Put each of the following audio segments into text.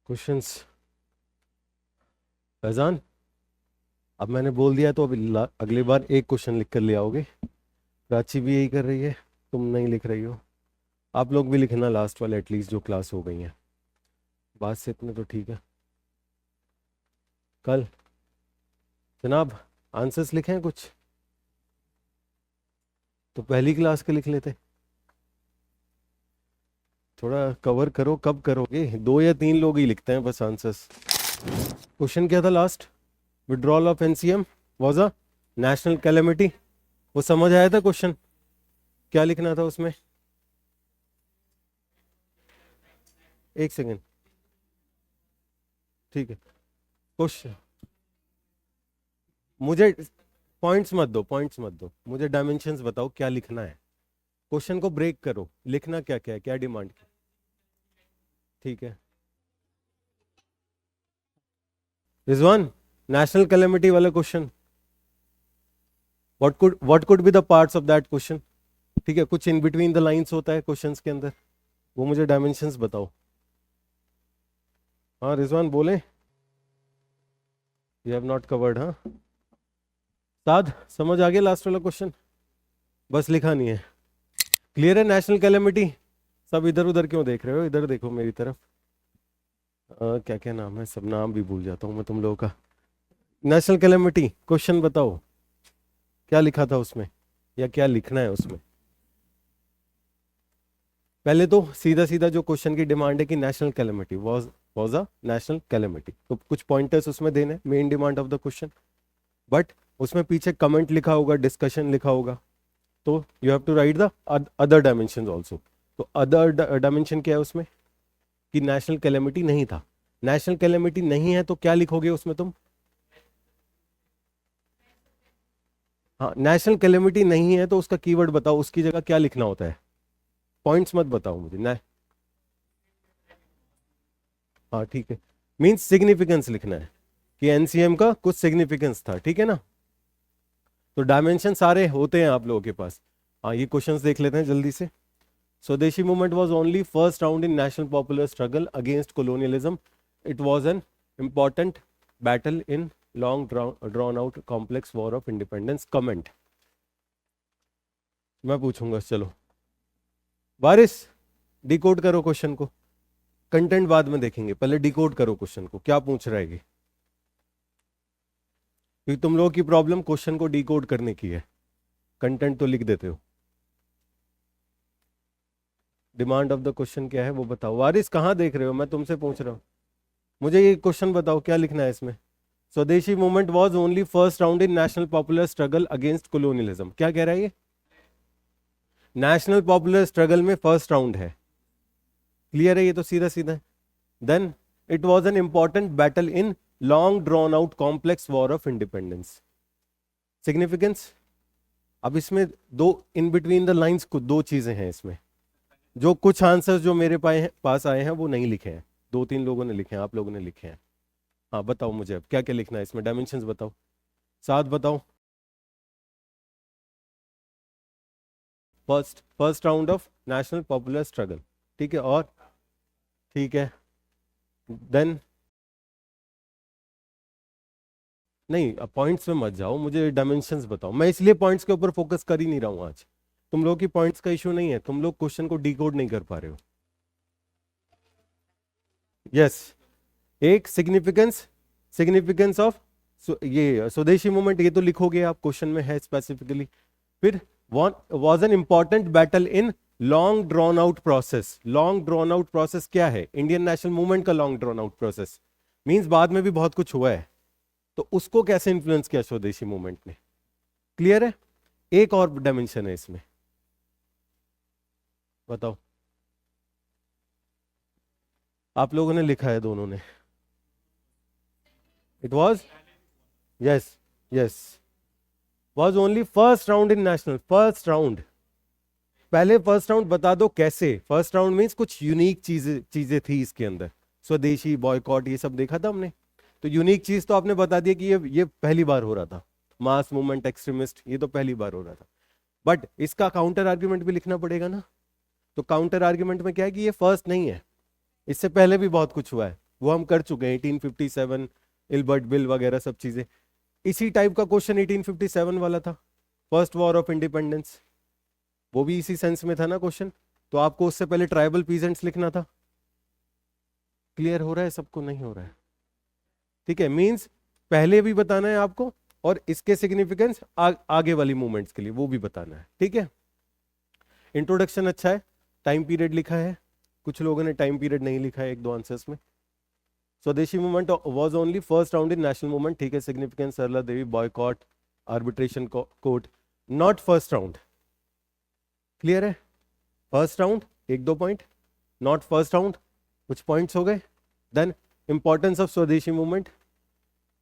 Questions. Faizan, अब मैंने बोल दिया तो अब अगली बार एक क्वेश्चन लिख कर ले आओगे। प्राची भी यही कर रही है, तुम नहीं लिख रही हो। आप लोग भी लिखना लास्ट वाले, एटलीस्ट जो क्लास हो गई है। बात से इतने तो ठीक है। कल जनाब आंसर्स लिखे हैं कुछ तो पहली क्लास के लिख लेते। थोड़ा कवर करो, कब करोगे? 2 या 3 लोग ही लिखते हैं बस आंसर्स। क्वेश्चन क्या था last? Withdrawal of NCM was a national calamity. वो समझ आया था क्वेश्चन? क्या लिखना था उसमें? एक सेकेंड, ठीक है। क्वेश्चन मुझे पॉइंट्स मत दो, पॉइंट्स मत दो, मुझे डायमेंशंस बताओ क्या लिखना है। क्वेश्चन को ब्रेक करो, लिखना क्या क्या है, क्या डिमांड की। ठीक है रिजवान, नेशनल कैलेमिटी वाला question, what could be the parts of that question. ठीक है, कुछ इन बिटवीन द लाइंस होता है क्वेश्चंस के अंदर, वो मुझे डायमेंशंस बताओ। हाँ रिजवान बोले। यू हैव नॉट कवर्ड, हाँ। साद समझ आ गया लास्ट वाला क्वेश्चन? बस लिखा नहीं है। क्लियर है नेशनल कैलेमिटी? सब इधर उधर क्यों देख रहे हो, इधर देखो मेरी तरफ। क्या क्या नाम है, सब नाम भी भूल जाता हूँ मैं तुम लोगों का। नेशनल कैलेमिटी क्वेश्चन बताओ, क्या लिखा था उसमें या क्या लिखना है उसमें। पहले तो सीधा सीधा जो क्वेश्चन की डिमांड है कि national calamity was a national calamity, तो कुछ पॉइंटर्स उसमें देने, main demand of the question. But उसमें पीछे कमेंट लिखा होगा, डिस्कशन लिखा होगा, तो you have to write the other dimension also. तो अदर डायमेंशन क्या है उसमें? कि नेशनल कैलेमिटी नहीं था। नेशनल कैलेमिटी नहीं है तो क्या लिखोगे उसमें तुम? हाँ, नेशनल कैलेमिटी नहीं है तो उसका कीवर्ड बताओ, उसकी जगह क्या लिखना होता है। पॉइंट्स मत बताओ मुझे ना। हाँ ठीक है, मीन्स सिग्निफिकेंस लिखना है कि एनसीएम का कुछ सिग्निफिकेंस था, ठीक है ना। तो डायमेंशन सारे होते हैं आप लोगों के पास। हाँ, ये क्वेश्चंस देख लेते हैं जल्दी से। स्वदेशी movement was only first round in national popular struggle against colonialism. It was an important battle in long drawn out complex war of independence. Comment मैं पूछूंगा, चलो वारिस डिकोड करो क्वेश्चन को। कंटेंट बाद में देखेंगे, पहले डिकोड करो क्वेश्चन को, क्या पूछ रहा है ये। क्योंकि तुम लोगों की प्रॉब्लम क्वेश्चन को डिकोड करने की है, कंटेंट तो लिख देते हो। डिमांड ऑफ द क्वेश्चन क्या है वो बताओ। वारिस कहाँ देख रहे हो, मैं तुमसे पूछ रहा हूँ। मुझे ये क्वेश्चन बताओ क्या लिखना है इसमें। Swadeshi movement was only first round in national popular struggle against colonialism, क्या कह रहा है ये? नेशनल पॉपुलर स्ट्रगल में फर्स्ट राउंड है, क्लियर है, ये तो सीधा सीधा है। Then it was an important battle in long drawn out complex war of independence. Significance, अब इसमें दो इन बिटवीन द लाइंस को दो चीजें हैं इसमें। जो कुछ आंसर्स जो मेरे पास आए हैं वो नहीं लिखे हैं, 2-3 लोगों ने लिखे हैं, आप लोगों ने लिखे हैं। हाँ बताओ मुझे अब क्या क्या लिखना है इसमें, डायमेंशंस बताओ, साथ बताओ। First round of national popular struggle, ठीक है, और ठीक है देन। नहीं, अब पॉइंट्स में मत जाओ, मुझे डायमेंशंस बताओ। मैं इसलिए पॉइंट्स के ऊपर फोकस कर ही नहीं रहा हूँ आज। तुम लोग की पॉइंट्स का इशू नहीं है, तुम लोग क्वेश्चन को डिकोड नहीं कर पा रहे हो। यस, एक सिग्निफिकेंस, सिग्निफिकेंस ऑफ ये स्वदेशी मूवमेंट, ये तो लिखोगे आप, क्वेश्चन में है स्पेसिफिकली। फिर was an important battle in long drawn out process. Long drawn out process क्या है? इंडियन नेशनल मूवमेंट का long drawn out process means बाद में भी बहुत कुछ हुआ है, तो उसको कैसे इन्फ्लुएंस किया स्वदेशी मूवमेंट ने। क्लियर है? एक और डायमेंशन है इसमें, बताओ। आप लोगों ने लिखा है दोनों ने। It was, yes yes, was only first round in national, first round. पहले फर्स्ट राउंड बता दो कैसे। फर्स्ट राउंड मींस कुछ यूनिक चीजें चीजें थी इसके अंदर, स्वदेशी, बॉयकॉट, ये सब देखा था हमने। तो यूनिक चीज तो आपने बता दिया कि ये पहली बार हो रहा था। मास मूवमेंट, एक्सट्रीमिस्ट, ये तो पहली बार हो रहा था। बट इसका काउंटर आर्ग्यूमेंट भी लिखना पड़ेगा ना। तो काउंटर आर्ग्यूमेंट में क्या है कि ये फर्स्ट नहीं है, इससे पहले भी बहुत कुछ हुआ है। वो हम कर चुके हैं 1857, इल्बर्ट बिल वगैरह सब चीजें। इसी टाइप का क्वेश्चन 1857 वाला था, फर्स्ट वॉर ऑफ इंडिपेंडेंस, वो भी इसी सेंस में था ना क्वेश्चन। तो आपको उससे पहले ट्राइबल पीजेंट्स लिखना था। क्लियर हो रहा है सबको, नहीं हो रहा है? ठीक है, मींस पहले भी बताना है आपको और इसके सिग्निफिकेंस आगे वाली मूवमेंट्स के लिए वो भी बताना है। ठीक है, इंट्रोडक्शन अच्छा है, टाइम पीरियड लिखा है, कुछ लोगों ने टाइम पीरियड नहीं लिखा है एक दो आंसर्स में। Swadeshi movement was only first round in national movement, ठीक है, significance Sarla Devi boycott arbitration court, not first round. Clear है? फर्स्ट राउंड एक दो पॉइंट, नॉट फर्स्ट राउंड कुछ पॉइंट्स हो गए। Then importance of Swadeshi movement,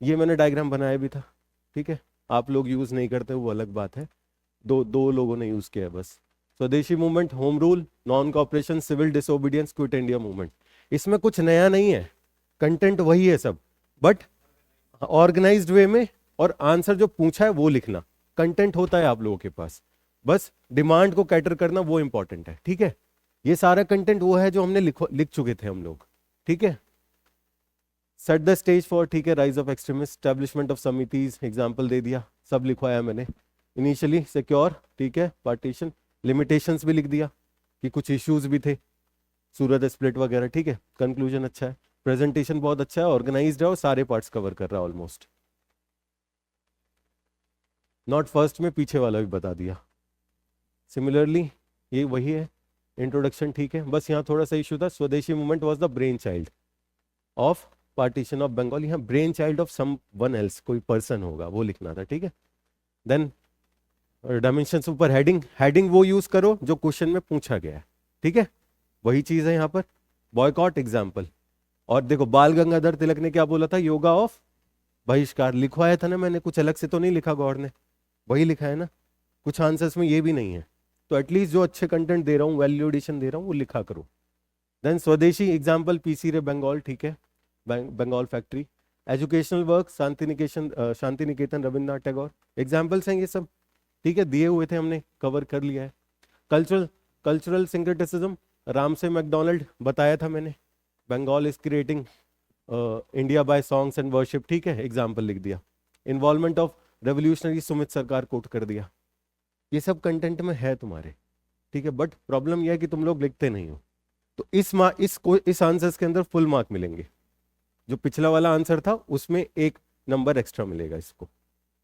ये मैंने डायग्राम बनाया भी था। ठीक है, आप लोग यूज नहीं करते वो अलग बात है, दो दो लोगों ने यूज किया बस। Swadeshi movement, home rule, non cooperation, civil disobedience, quit India movement. इसमें कुछ नया नहीं है, कंटेंट वही है सब, बट ऑर्गेनाइज्ड वे में, और आंसर जो पूछा है वो लिखना। कंटेंट होता है आप लोगों के पास, बस डिमांड को कैटर करना वो इंपॉर्टेंट है। ठीक है, ये सारा कंटेंट वो है जो हमने लिख चुके थे हम लोग। ठीक है, सेट द स्टेज फॉर, ठीक है, rise of extremist, establishment of समितीज, एग्जाम्पल दे दिया, सब लिखवाया मैंने। इनिशियली सिक्योर, ठीक है, पार्टीशन, लिमिटेशंस भी लिख दिया कि कुछ इश्यूज भी थे, सूरत स्प्लिट वगैरह। ठीक है, कंक्लूजन अच्छा है, प्रेजेंटेशन बहुत अच्छा है, ऑर्गेनाइज्ड है और सारे पार्ट्स कवर कर रहा है ऑलमोस्ट। नॉट फर्स्ट में पीछे वाला भी बता दिया। सिमिलरली ये वही है, इंट्रोडक्शन ठीक है, बस यहाँ थोड़ा सा इशू था, Swadeshi movement was the brain child of partition of Bengal, यहाँ brain child of someone else, कोई पर्सन होगा वो लिखना था। ठीक है, देन डायमेंशंस ऊपर हेडिंग, हेडिंग वो यूज करो जो क्वेश्चन में पूछा गया है। ठीक है, वही चीज है यहाँ पर, बॉयकॉट एग्जाम्पल। और देखो बाल गंगाधर तिलक ने क्या बोला था, योगा ऑफ बहिष्कार लिखवाया था ना मैंने, कुछ अलग से तो नहीं लिखा गौर ने, वही लिखा है ना। कुछ आंसर्स में ये भी नहीं है, तो एटलीस्ट जो अच्छे कंटेंट दे रहा हूँ, वैल्यू एडिशन दे रहा हूँ, वो लिखा करो। देन स्वदेशी एग्जाम्पल, पीसी रे बंगाल, ठीक है, Bengal factory. Educational work, Shanti Niketan Rabindranath Tagore, examples हैं ये सब। ठीक है, दिए हुए थे, हमने कवर कर लिया है। कल्चरल सिंक्रेटिसिज्म, रामसे मैकडोनल्ड बताया था मैंने, Bengal is creating India by songs and worship, ठीक है, एग्जाम्पल लिख दिया। इन्वॉल्वमेंट ऑफ रेवोल्यूशनरी, सुमित सरकार कोट कर दिया। ये सब कंटेंट में है तुम्हारे। ठीक है, बट प्रॉब्लम यह है कि तुम लोग लिखते नहीं हो, तो इस आंसर्स के अंदर फुल मार्क मिलेंगे। जो पिछला वाला आंसर था उसमें एक नंबर एक्स्ट्रा मिलेगा इसको,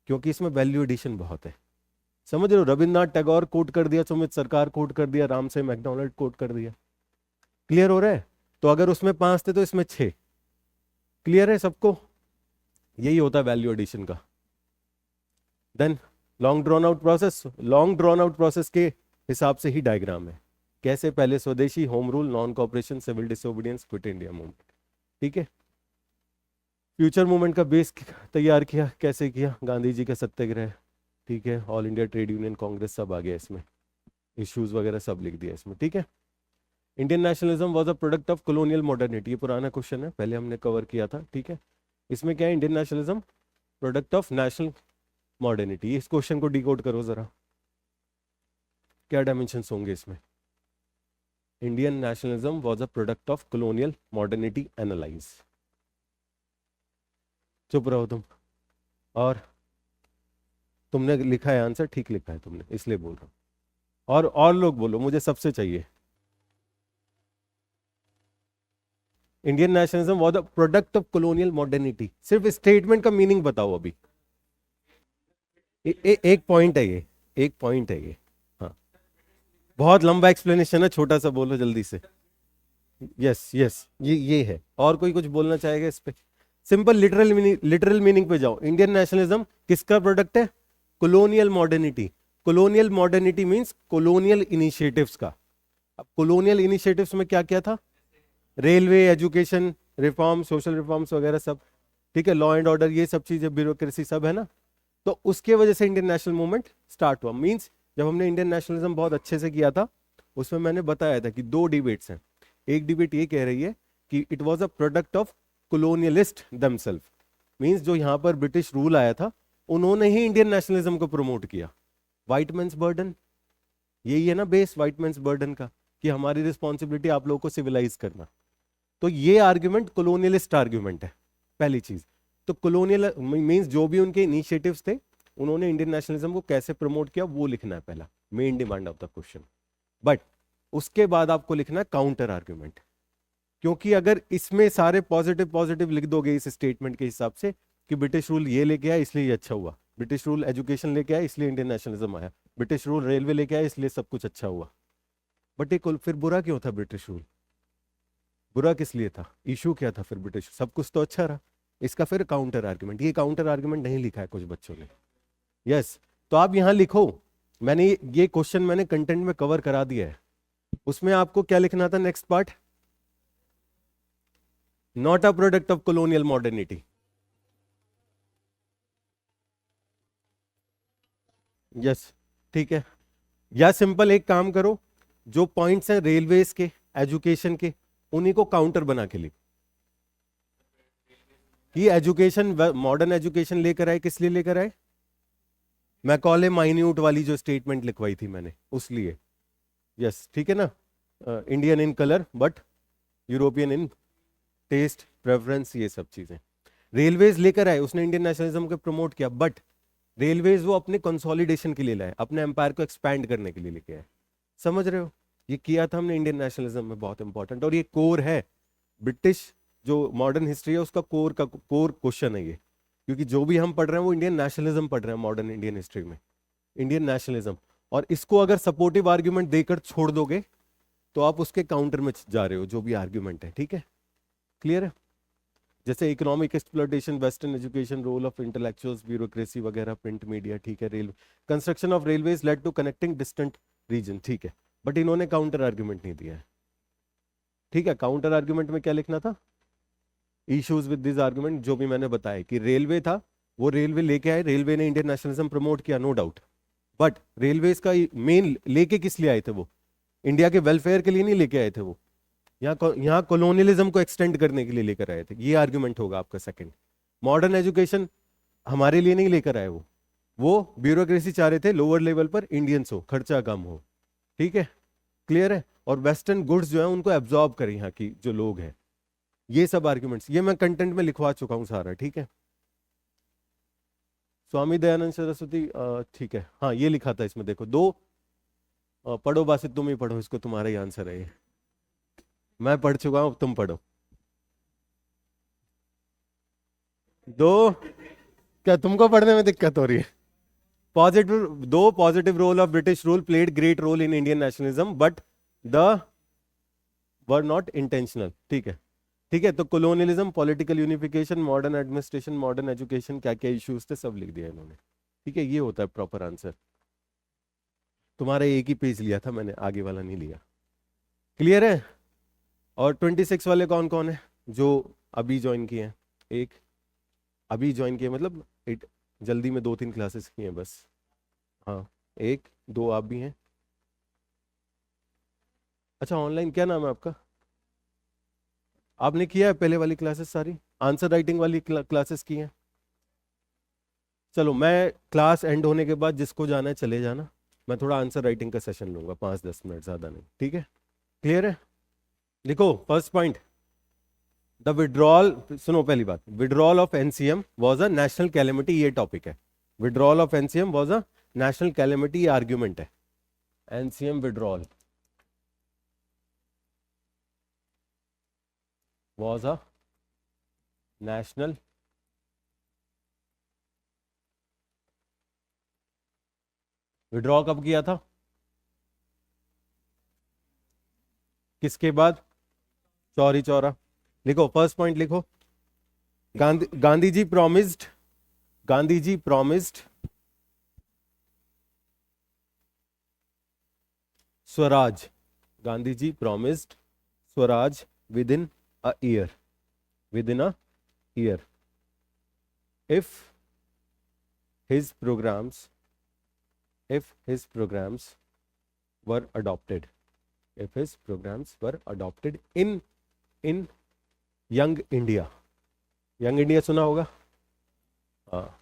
क्योंकि इसमें वैल्यू एडिशन बहुत है। समझ रहे हो, रविन्द्रनाथ टैगोर कोट कर दिया, सुमित सरकार कोट कर दिया, रामसे मैकडोनल्ड कोट कर दिया। क्लियर हो रहा है? तो अगर उसमें 5 थे तो इसमें 6। क्लियर है सबको? यही होता है वैल्यू एडिशन का। Then long drawn out process, long drawn out process के हिसाब से ही डायग्राम है, कैसे पहले Swadeshi, home rule, non cooperation, civil disobedience, quit India movement. ठीक है, फ्यूचर मूवमेंट का बेस तैयार किया, कैसे किया, गांधी जी का सत्याग्रह, ठीक है, all India trade union Congress सब आ गया इसमें, इश्यूज वगैरह सब लिख दिया इसमें। ठीक है, Indian nationalism was a product of colonial modernity, ये पुराना क्वेश्चन है, पहले हमने कवर किया था। ठीक है, इसमें क्या है, Indian nationalism product of national modernity. इस क्वेश्चन को डिकोड करो जरा, क्या डायमेंशंस होंगे इसमें। Indian nationalism was a product of colonial modernity, analyse. चुप रहो तुम, और तुमने लिखा है आंसर, ठीक लिखा है तुमने, इसलिए बोल रहा हूं। और लोग बोलो, मुझे सबसे चाहिए। Indian nationalism was the product of colonial modernity, सिर्फ स्टेटमेंट का मीनिंग बताओ अभी। एक पॉइंट है ये, एक पॉइंट है ये। हाँ, बहुत लंबा एक्सप्लेनेशन है, छोटा सा बोलो जल्दी से। यस यस, ये है। और कोई कुछ बोलना चाहेगा इस पे? सिंपल लिटरल मीनिंग पे जाओ। इंडियन नेशनलिज्म किसका प्रोडक्ट है? Colonial modernity. Colonial modernity means colonial initiatives का। अब कॉलोनियल इनिशिएटिव्स में क्या क्या था? Railway, education reform, social reforms वगैरह सब। ठीक है, लॉ एंड ऑर्डर, ये सब चीजें, ब्यूरोक्रेसी सब है ना। तो उसके वजह से इंडियन नेशनल मूवमेंट स्टार्ट हुआ। मींस जब हमने इंडियन नेशनलिज्म बहुत अच्छे से किया था, उसमें मैंने बताया था कि 2 डिबेट्स हैं। एक डिबेट ये कह रही है कि it was a product of colonialist themself, means जो यहाँ पर ब्रिटिश रूल आया था उन्होंने ही इंडियन नेशनलिज्म को प्रमोट किया। व्हाइट मैंस बर्डन, यही है ना बेस व्हाइट मैंस बर्डन का, कि हमारी रिस्पॉन्सिबिलिटी आप लोगों को सिविलाइज करना। तो ये आर्ग्यूमेंट कॉलोनियलिस्ट आर्ग्यूमेंट है, पहली चीज। तो कॉलोनियल मींस जो भी उनके इनिशिएटिव्स थे, उन्होंने इंडियन नेशनलिज्म को कैसे प्रमोट किया वो लिखना है पहला, main demand of the question. But उसके बाद आपको लिखना है काउंटर आर्ग्यूमेंट, क्योंकि अगर इसमें सारे पॉजिटिव पॉजिटिव लिख दोगे इस स्टेटमेंट के हिसाब से कि ब्रिटिश रूल ये लेके आया इसलिए ये अच्छा हुआ, ब्रिटिश रूल एजुकेशन लेके आया इसलिए इंडियन नेशनलिज्म आया, ब्रिटिश रूल रेलवे लेके आया इसलिए सब कुछ अच्छा हुआ, बट एक फिर बुरा क्यों था ब्रिटिश रूल? बुरा किस लिए था? इशू क्या था फिर ब्रिटिश? सब कुछ तो अच्छा रहा। इसका फिर काउंटर आर्ग्यूमेंट, ये काउंटर आर्ग्यूमेंट नहीं लिखा है कुछ बच्चों ने। यस, तो आप यहां लिखो, मैंने ये क्वेश्चन मैंने कंटेंट में कवर करा दिया है। उसमें आपको क्या लिखना था? Next part, not a product of colonial modernity. Yes, ठीक है। या सिंपल एक काम करो, जो पॉइंट्स हैं रेलवेज के, एजुकेशन के, उन्हीं को काउंटर बना के लिखो। ये एजुकेशन, मॉडर्न एजुकेशन लेकर आए, किस लिए लेकर आए? मैकॉले माइन्यूट वाली जो स्टेटमेंट लिखवाई थी मैंने, उस लिए। यस, ठीक है ना। Indian in colour but European in test preference, ये सब चीजें रेलवेज लेकर आए। उसने इंडियन नेशनलिज्म को प्रमोट किया, बट रेलवेज वो अपने कंसोलिडेशन के लिए लाए, अपने एम्पायर को एक्सपैंड करने के लिए लेके आए। समझ रहे हो? ये किया था हमने इंडियन नेशनलिज्म में, बहुत इंपॉर्टेंट, और ये कोर है ब्रिटिश जो मॉडर्न हिस्ट्री है उसका कोर क्वेश्चन है ये, क्योंकि जो भी हम पढ़ रहे हैं वो इंडियन नेशनलिज्म पढ़ रहे हैं मॉडर्न इंडियन हिस्ट्री में, इंडियन नेशनलिज्म। और इसको अगर सपोर्टिव आर्ग्यूमेंट देकर छोड़ दोगे तो आप उसके काउंटर में जा रहे हो, जो भी आर्ग्यूमेंट है। ठीक है, क्लियर है? जैसे economic exploitation, western education, role of intellectuals, bureaucracy वगैरह, प्रिंट मीडिया, ठीक है, railway, construction of railways led to connecting distant region, ठीक है, बट इन्होंने काउंटर आर्ग्यूमेंट नहीं दिया है। ठीक है, काउंटर आर्ग्यूमेंट में क्या लिखना था? इश्यूज विद दिस आर्गुमेंट, जो भी मैंने बताया कि रेलवे था, वो रेलवे लेके आए, रेलवे ने इंडियन नेशनलिज्म प्रमोट किया, नो डाउट, बट रेलवे का मेन लेके किस लिए आए थे? वो इंडिया के वेलफेयर के लिए नहीं लेके आए थे, वो यहाँ कॉलोनियलिज्म को एक्सटेंड करने के लिए लेकर आए थे। ये आर्ग्यूमेंट होगा आपका सेकंड। मॉडर्न एजुकेशन हमारे लिए नहीं लेकर आए, वो ब्यूरोक्रेसी चाह रहे थे लोअर लेवल पर इंडियंस हो, खर्चा कम हो। ठीक है, क्लियर है? और वेस्टर्न गुड्स जो है उनको एब्जॉर्ब करें यहाँ की जो लोग हैं। ये सब आर्ग्यूमेंट्स ये मैं कंटेंट में लिखवा चुका हूं सारा। ठीक है, स्वामी दयानंद सरस्वती, ठीक है, हाँ ये लिखा था इसमें, देखो दो, पढ़ो बासित, तुम ही पढ़ो इसको, तुम्हारा ही आंसर है ये, मैं पढ़ चुका हूं, तुम पढ़ो। दो, क्या तुमको पढ़ने में दिक्कत हो रही है? पॉजिटिव, दो positive role of British rule played great role in Indian nationalism but the were not intentional. ठीक है, ठीक है, तो colonialism, political unification, modern administration, modern education, क्या क्या इश्यूज थे सब लिख दिया इन्होंने। ठीक है, ये होता है प्रॉपर आंसर। तुम्हारा एक ही पेज लिया था मैंने, आगे वाला नहीं लिया। क्लियर है? और 26 वाले कौन कौन है जो अभी ज्वाइन किए हैं? एक अभी ज्वाइन किए, मतलब जल्दी में 2-3 क्लासेस की हैं बस। हाँ, एक दो आप भी हैं। अच्छा, ऑनलाइन क्या नाम है आपका? आपने किया है पहले वाली क्लासेस सारी, आंसर राइटिंग वाली क्लासेस की हैं? चलो, मैं क्लास एंड होने के बाद जिसको जाना है चले जाना, मैं थोड़ा आंसर राइटिंग का सेशन लूंगा, 5-10 मिनट, ज़्यादा नहीं। ठीक है, क्लियर है? लिखो फर्स्ट पॉइंट, द विड्रॉल, सुनो पहली बात, withdrawal of NCM was a national calamity, ये टॉपिक है। Withdrawal of NCM was a national calamity, ये आर्ग्यूमेंट है। NCM withdrawal was a national withdraw कब किया था? किसके बाद? चौरी चौरा। लिखो फर्स्ट पॉइंट, लिखो Gandhi ji promised Swaraj, Gandhi ji promised Swaraj within a year, within a year, if his programs were adopted, if his programs were adopted in young India. Young India सुना होगा, हाँ,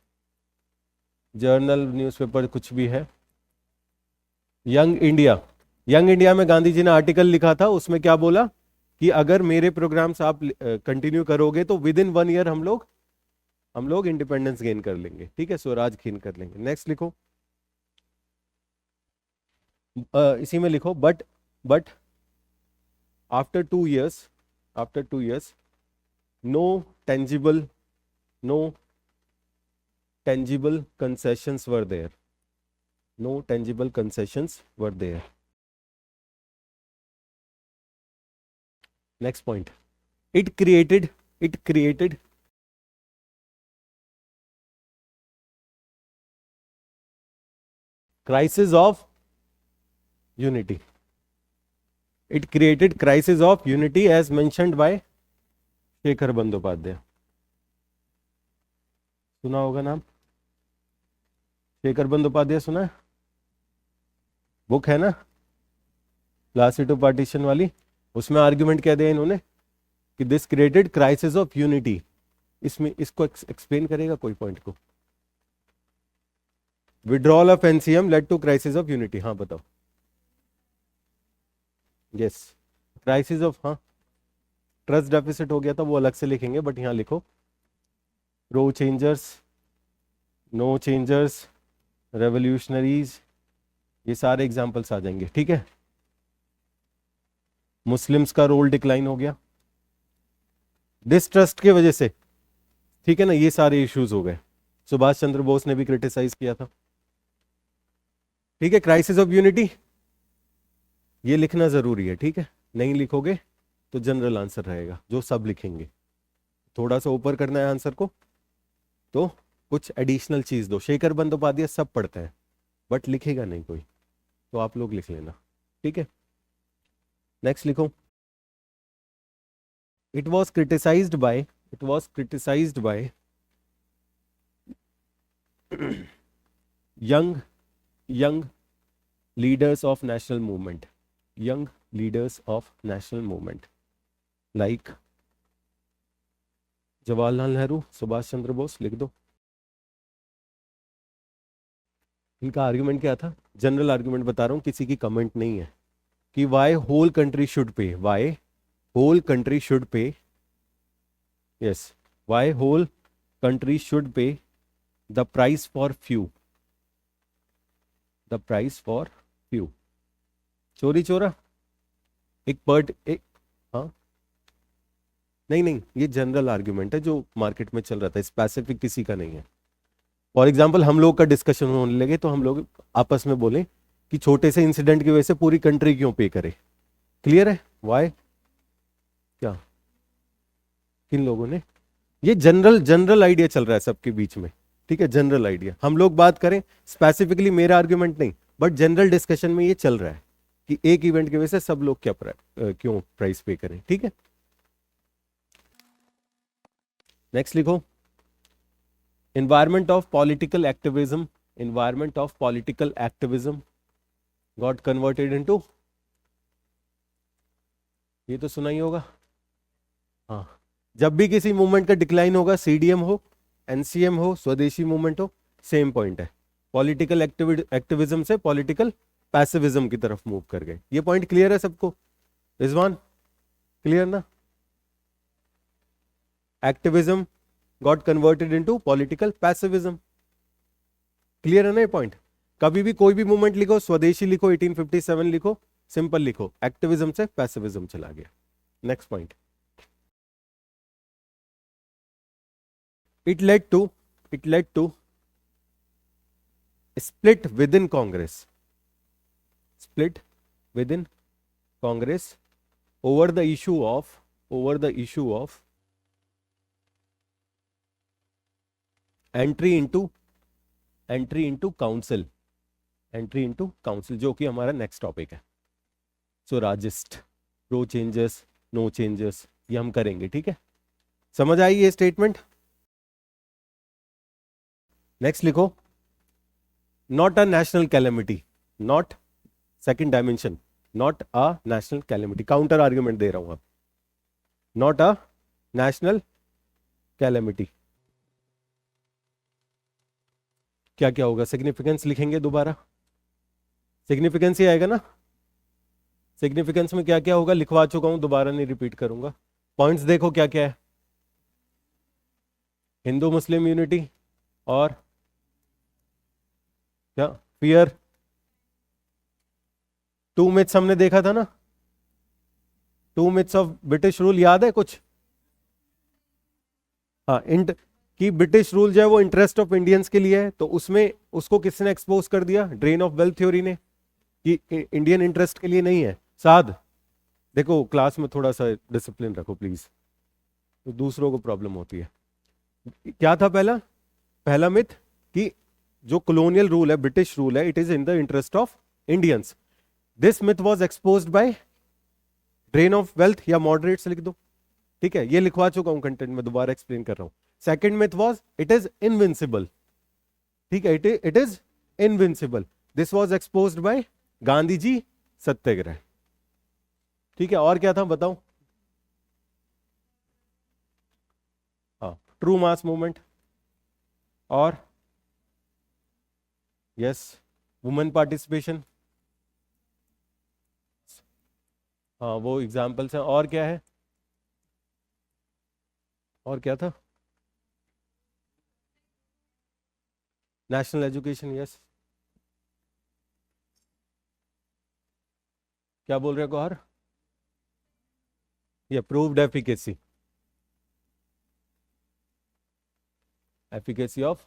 जर्नल, न्यूज़पेपर, कुछ भी है। यंग इंडिया, यंग इंडिया में गांधी जी ने article लिखा था, उसमें क्या बोला कि अगर मेरे प्रोग्राम्स आप कंटिन्यू करोगे तो विद इन 1 ईयर हम लोग इंडिपेंडेंस गेन कर लेंगे, ठीक है, स्वराज गेन कर लेंगे। नेक्स्ट लिखो, इसी में लिखो, but after 2 years, after 2 years, no tangible no tangible concessions were there, no tangible concessions were there. Next point, it created crisis of unity, it created crisis of unity as mentioned by Shekhar Bandyopadhyay. सुना होगा नाम, शेखर बंदोपाध्याय सुना है, book है ना class to partition वाली, उसमें argument क्या दिया इन्होंने कि this created crisis of unity. इसमें इसको एक्सप्लेन करेगा कोई पॉइंट को, withdrawal of NCM led to crisis of unity, हाँ बताओ। यस, क्राइसिस ऑफ, हाँ ट्रस्ट डेफिसिट हो गया था, वो अलग से लिखेंगे, बट यहां लिखो रो चेंजर्स, नो चेंजर्स, रेवोल्यूशनरीज, ये सारे एग्जाम्पल्स आ जाएंगे, ठीक है। मुस्लिम्स का रोल डिक्लाइन हो गया डिस्ट्रस्ट की वजह से, ठीक है ना, ये सारे इश्यूज हो गए। सुभाष चंद्र बोस ने भी क्रिटिसाइज किया था, ठीक है। क्राइसिस ऑफ यूनिटी ये लिखना जरूरी है, ठीक है, नहीं लिखोगे तो जनरल आंसर रहेगा जो सब लिखेंगे। थोड़ा सा ऊपर करना है आंसर को, तो कुछ एडिशनल चीज दो। शेखर बंदोपाध्याय सब पढ़ते हैं बट लिखेगा नहीं कोई, तो आप लोग लिख लेना, ठीक है। नेक्स्ट लिखो, it was criticised by young leaders of national movement, young leaders of national movement like Jawaharlal Nehru, Subhash Chandra Bose, लिख दो। इनका आर्गुमेंट क्या था, जनरल आर्गुमेंट बता रहा हूं, किसी की कमेंट नहीं है, कि why whole country should pay, why whole country should pay, yes, why whole country should pay the price for few, the price for few. Chauri Chaura एक, हाँ नहीं, ये जनरल आर्ग्यूमेंट है जो मार्केट में चल रहा था, स्पेसिफिक किसी का नहीं है। फॉर एग्जाम्पल हम लोग का डिस्कशन होने लगे तो हम लोग आपस में बोले कि छोटे से इंसिडेंट की वजह से पूरी कंट्री क्यों पे करे। क्लियर है वाई, क्या किन लोगों ने, ये जनरल आइडिया चल रहा है सबके बीच में, ठीक है, जनरल आइडिया। हम लोग बात करें स्पेसिफिकली, मेरा आर्ग्यूमेंट नहीं, बट जनरल डिस्कशन में ये चल रहा है कि एक इवेंट की वजह से सब लोग क्यों प्राइस पे करें, ठीक है। नेक्स्ट लिखो, environment of political activism got converted into, ये तो सुना ही होगा, हाँ, जब भी किसी मूवमेंट का डिक्लाइन होगा, सीडीएम हो, एनसीएम हो, स्वदेशी मूवमेंट हो, सेम पॉइंट है, पॉलिटिकल एक्टिविज्म से पॉलिटिकल पैसिविज्म की तरफ मूव कर गए। ये पॉइंट क्लियर है सबको, रिजवान क्लियर ना, activism got converted into political pacifism, clear है ना ये पॉइंट। कभी भी कोई भी मूवमेंट लिखो, स्वदेशी लिखो, 1857 लिखो, सिंपल लिखो, एक्टिविज्म से पैसिविज्म चला गया। Next point, it led to split within Congress over the issue of entry into council, जो कि हमारा नेक्स्ट टॉपिक है। सो राजिस्ट, प्रो चेंजेस, नो चेंजेस, ये हम करेंगे, ठीक है। समझ आई ये स्टेटमेंट। नेक्स्ट लिखो, not a national calamity, not, second dimension, not a national calamity, counter argument दे रहा हूं अब, नॉट अ नेशनल कैलेमिटी। क्या क्या होगा, सिग्निफिकेंस लिखेंगे दोबारा, सिग्निफिकेंस ही आएगा ना, सिग्निफिकेंस में क्या क्या होगा लिखवा चुका हूं, दोबारा नहीं रिपीट करूंगा। पॉइंट्स देखो क्या क्या है। हिंदू मुस्लिम यूनिटी, और क्या, फियर। टू मिथ्स हमने देखा था ना, two myths of British rule, याद है कुछ? हाँ, इंट कि ब्रिटिश रूल जो है वो इंटरेस्ट ऑफ इंडियंस के लिए है, तो उसमें उसको किसने एक्सपोज कर दिया? ड्रेन ऑफ वेल्थ थ्योरी ने, कि इंडियन इंटरेस्ट के लिए नहीं है। साध, देखो क्लास में थोड़ा सा डिसिप्लिन रखो प्लीज, तो दूसरों को प्रॉब्लम होती है। क्या था पहला? पहला मिथ कि जो कॉलोनियल रूल है, ब्रिटिश रूल है, it is in the interest of Indians. This myth was exposed by drain of wealth, या मॉडरेट्स लिख दो, ठीक है, ये लिखवा चुका हूं कंटेंट में, दोबारा एक्सप्लेन कर रहा हूं। Second myth was it is invincible, ठीक है, it is invincible. This was exposed by Gandhi ji, Satyagraha, ठीक है। और क्या था बताओ? हाँ, ट्रू मास मूवमेंट, और यस, वुमेन पार्टिसिपेशन, हाँ वो एग्जाम्पल्स हैं। और क्या है? और क्या था? National education, yes. क्या बोल रहे हो गौहर? ये प्रूव्ड एफिकेसी, एफिकेसी ऑफ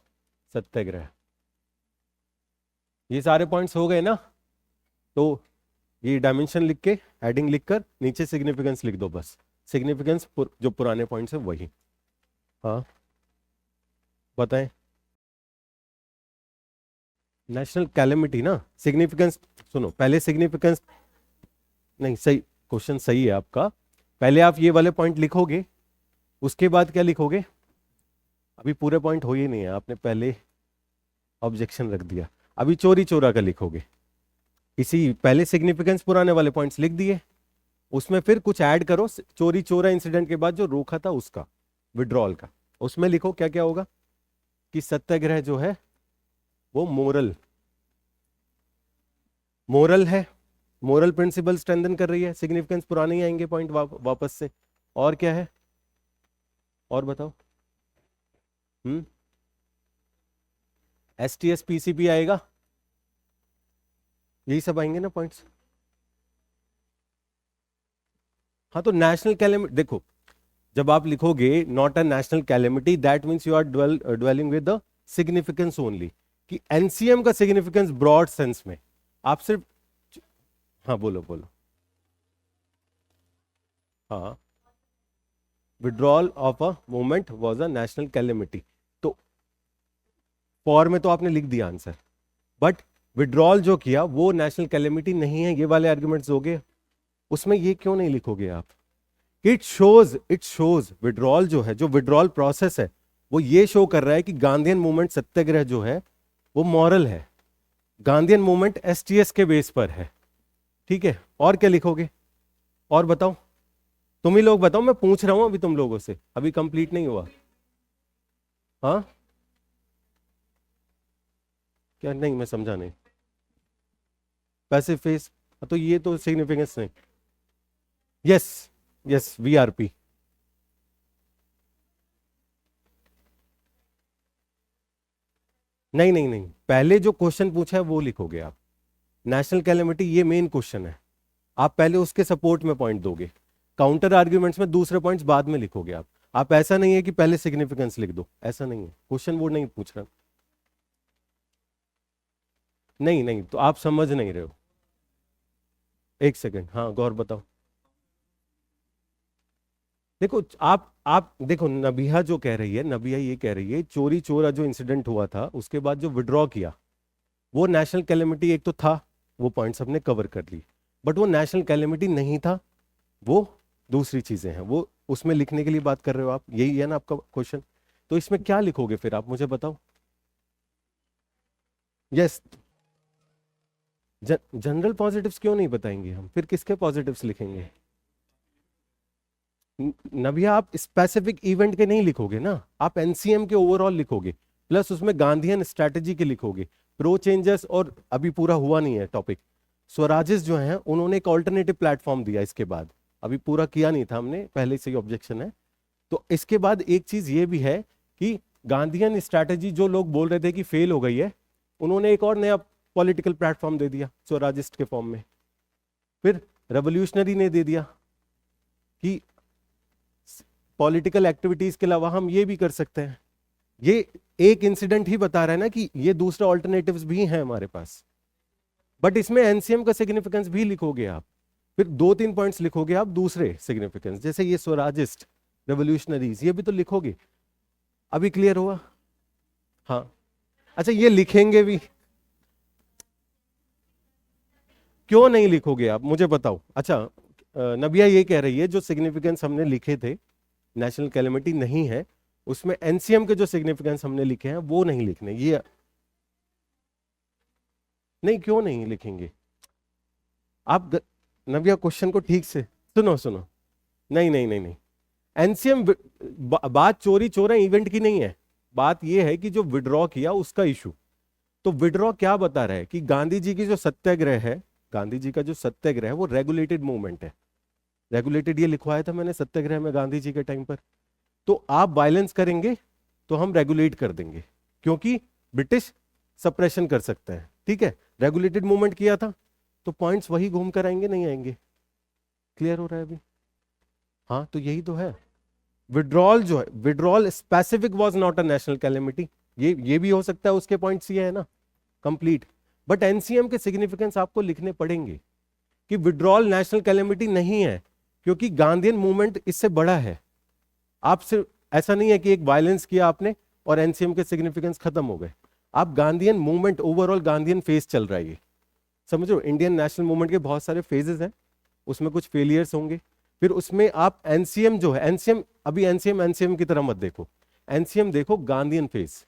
सत्याग्रह। ये सारे पॉइंट्स हो गए ना? तो ये डायमेंशन लिख के, हेडिंग लिखकर नीचे सिग्निफिकेंस लिख दो बस। सिग्निफिकेंस जो पुराने पॉइंट्स है वही। हाँ बताएं। नेशनल कैलेमिटी ना, सिग्निफिकेंस सुनो पहले, सिग्निफिकेंस नहीं, सही क्वेश्चन सही है आपका। पहले आप ये वाले पॉइंट लिखोगे, उसके बाद क्या लिखोगे? अभी पूरे पॉइंट हो ही नहीं है, आपने पहले ऑब्जेक्शन रख दिया। अभी चोरी चोरा का लिखोगे। इसी पहले सिग्निफिकेंस पुराने वाले पॉइंट्स लिख दिए, उसमें फिर कुछ ऐड करो, चोरी चोरा इंसिडेंट के बाद जो रोका था उसका, विड्रॉल का, उसमें लिखो क्या क्या होगा कि सत्याग्रह जो है वो मोरल है, मोरल प्रिंसिपल स्ट्रेंथन कर रही है। सिग्निफिकेंस पुराने ही आएंगे पॉइंट वापस से। और क्या है? और बताओ। STS PCP आएगा, यही सब आएंगे ना पॉइंट्स। हाँ तो नेशनल कैलेमिटी देखो, जब आप लिखोगे not a national calamity, that means you are dwelling with the significance only, कि एनसीएम का सिग्निफिकेंस ब्रॉड सेंस में आप सिर्फ, हाँ बोलो बोलो। हाँ, withdrawal of a movement was a national calamity, तो फॉर में तो आपने लिख दिया आंसर, बट विड्रॉल जो किया वो नेशनल कैलेमिटी नहीं है, ये वाले आर्ग्यूमेंट्स दोगे, उसमें ये क्यों नहीं लिखोगे आप? इट शोज विड्रॉल जो है, जो विड्रॉल प्रोसेस है, वो ये शो कर रहा है कि गांधीयन मूवमेंट सत्याग्रह जो है वो मॉरल है, गांधीयन मूवमेंट STS के बेस पर है, ठीक है। और क्या लिखोगे? और बताओ, तुम ही लोग बताओ, मैं पूछ रहा हूं अभी तुम लोगों से, अभी कंप्लीट नहीं हुआ। हाँ क्या? नहीं मैं समझा नहीं। पैसिव फेस, तो ये तो सिग्निफिकेंस नहीं। Yes, yes VRP। नहीं नहीं नहीं, पहले जो क्वेश्चन पूछा है वो लिखोगे आप। नेशनल कैलेमिटी ये मेन क्वेश्चन है, आप पहले उसके सपोर्ट में पॉइंट दोगे, काउंटर आर्ग्यूमेंट्स में दूसरे पॉइंट्स बाद में लिखोगे आप ऐसा नहीं है कि पहले सिग्निफिकेंस लिख दो, ऐसा नहीं है, क्वेश्चन वो नहीं पूछ रहा। नहीं नहीं, तो आप समझ नहीं रहे हो। एक सेकंड, हाँ गौर बताओ। देखो आप देखो, नबिया जो कह रही है, नबिया ये कह रही है चोरी चोरा जो इंसिडेंट हुआ था उसके बाद जो विड्रॉ किया वो नेशनल कैलेमिटी एक तो था, वो पॉइंट्स हमने कवर कर ली, बट वो नेशनल कैलेमिटी नहीं था, वो दूसरी चीजें हैं, वो उसमें लिखने के लिए बात कर रहे हो आप, यही है ना आपका क्वेश्चन? तो इसमें क्या लिखोगे फिर आप मुझे बताओ। यस, जनरल पॉजिटिव्स क्यों नहीं बताएंगे हम, फिर किसके पॉजिटिव्स लिखेंगे? नबिया आप स्पेसिफिक इवेंट के नहीं लिखोगे ना, आप एनसीएम के ओवरऑल लिखोगे, प्लस उसमें गांधीयन स्ट्रैटेजी के लिखोगे, प्रो चेंजर्स, और अभी पूरा हुआ नहीं है टॉपिक, स्वराजिस्ट जो हैं उन्होंने एक ऑल्टरनेटिव प्लेटफॉर्म दिया इसके बाद, अभी पूरा किया नहीं था हमने, पहले से ही ऑब्जेक्शन है। तो इसके बाद एक चीज ये भी है कि गांधीयन स्ट्रैटेजी जो लोग बोल रहे थे कि फेल हो गई है, उन्होंने एक और नया पॉलिटिकल प्लेटफॉर्म दे दिया स्वराजिस्ट के फॉर्म में। फिर रेवोल्यूशनरी ने दे दिया कि पॉलिटिकल एक्टिविटीज के अलावा हम ये भी कर सकते हैं। ये एक इंसिडेंट ही बता रहा है ना कि ये दूसरे ऑल्टरनेटिव्स भी हैं हमारे पास। बट इसमें एनसीएम का सिग्निफिकेंस भी लिखोगे आप, फिर 2-3 पॉइंट्स लिखोगे आप दूसरे सिग्निफिकेंस, जैसे ये स्वराजिस्ट, रेवोल्यूशनरीज, ये भी तो लिखोगे। अभी क्लियर हुआ? हाँ। अच्छा, ये लिखेंगे भी, क्यों नहीं लिखोगे आप, मुझे बताओ। अच्छा, नबिया ये कह रही है जो सिग्निफिकेंस हमने लिखे थे नेशनल कैलेमिटी नहीं है, उसमें एनसीएम के जो सिग्निफिकेंस हमने लिखे हैं वो नहीं लिखने। ये नहीं, क्यों नहीं लिखेंगे आप? नबिया क्वेश्चन को ठीक से सुनो सुनो। नहीं नहीं नहीं नहीं, एनसीएम बात चोरी चोरा इवेंट की नहीं है, बात यह है कि जो विड्रॉ किया उसका इशू। तो विड्रॉ क्या बता रहा है कि गांधी जी की जो सत्याग्रह है, गांधी जी का जो सत्याग्रह है वो रेगुलेटेड मूवमेंट है। रेगुलेटेड ये लिखवाया था मैंने सत्याग्रह में गांधी जी के टाइम पर। तो आप वायलेंस करेंगे तो हम रेगुलेट कर देंगे, क्योंकि ब्रिटिश सप्रेशन कर सकते हैं। ठीक है, रेगुलेटेड मूवमेंट किया था तो पॉइंट्स वही घूम कर आएंगे, नहीं आएंगे? क्लियर हो रहा है अभी? हाँ, तो यही तो है। विड्रॉल जो है, withdrawal specific was not a national calamity, ये भी हो सकता है, उसके पॉइंट्स ये है ना कंप्लीट। बट एनसीएम के सिग्निफिकेंस आपको लिखने पड़ेंगे कि विड्रॉल नेशनल कैलेमिटी नहीं है, क्योंकि गांधीयन मूवमेंट इससे बड़ा है। आप सिर्फ ऐसा नहीं है कि एक वायलेंस किया आपने और एनसीएम के सिग्निफिकेंस खत्म हो गए। आप Gandhian movement, overall Gandhian phase चल रहा है ये, समझो। इंडियन नेशनल मूवमेंट के बहुत सारे फेजेस हैं, उसमें कुछ फेलियर्स होंगे, फिर उसमें आप एनसीएम जो है, एनसीएम अभी एनसीएम की तरह मत देखो, एनसीएम देखो गांधीयन फेज।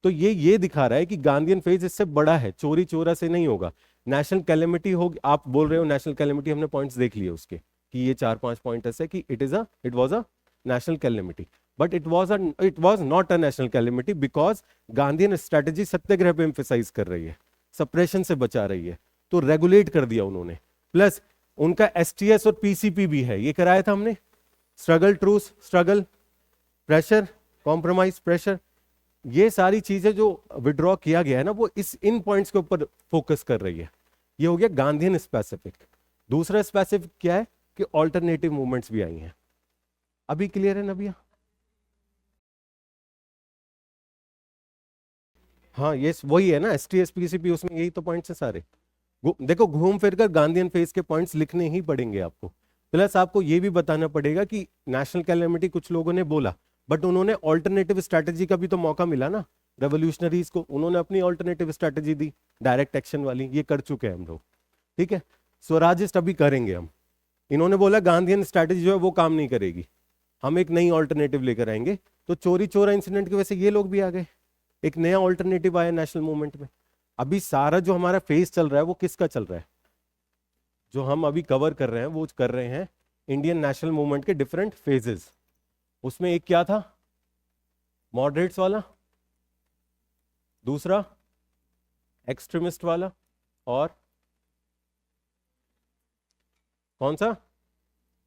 तो ये दिखा रहा है कि गांधीयन फेज इससे बड़ा है, चोरी चोरा से नहीं होगा। नेशनल कैलेमिटी होगी, आप बोल रहे हो नेशनल कैलेमिटी, हमने पॉइंट्स देख लिए उसके कि ये 4-5 पॉइंट ऐसे कि it was a national calamity, but it was not a national calamity because Gandhian strategy Satyagraha पे एम्फेसाइज कर रही है, सप्रेशन से बचा रही है, तो रेगुलेट कर दिया उन्होंने। प्लस उनका एसटीएस और पीसीपी भी है, ये कराया था हमने, struggle truce, struggle pressure, compromise pressure. ये सारी चीजें जो विड्रॉ किया गया है ना, वो इन पॉइंट्स के ऊपर फोकस कर रही है। ये हो गया गांधीयन स्पेसिफिक। दूसरा स्पेसिफिक क्या है कि ऑल्टरनेटिव मूवमेंट्स भी आई हैं। अभी क्लियर है नबिया? हाँ, ये वही है ना, एसटीएस पीसीपी, उसमें यही तो पॉइंट्स है सारे। देखो, घूम फिर कर गांधीयन फेज के पॉइंट्स लिखने ही पड़ेंगे आपको। प्लस आपको ये भी बताना पड़ेगा कि नेशनल कैलेमिटी कुछ लोगों ने बोला, बट उन्होंने ऑल्टरनेटिव स्ट्रैटेजी का भी तो मौका मिला ना रेवोल्यूशनरीज को, उन्होंने अपनी ऑल्टरनेटिव स्ट्रैटेजी दी, डायरेक्ट एक्शन वाली, ये कर चुके हैं हम लोग। ठीक है, स्वराजिस्ट अभी करेंगे हम। इन्होंने बोला गांधीयन स्ट्रैटेजी जो है वो काम नहीं करेगी, हम एक नई ऑल्टरनेटिव लेकर आएंगे। तो चोरी चोरा इंसिडेंट की वजह से ये लोग भी आ गए, एक नया ऑल्टरनेटिव आया नेशनल मूवमेंट में। अभी सारा जो हमारा फेज चल रहा है वो किसका चल रहा है? जो हम अभी कवर कर रहे हैं वो कर रहे हैं इंडियन नेशनल मूवमेंट के डिफरेंट फेजेस। उसमें एक क्या था, मॉडरेट्स वाला, दूसरा एक्सट्रीमिस्ट वाला, और कौन सा,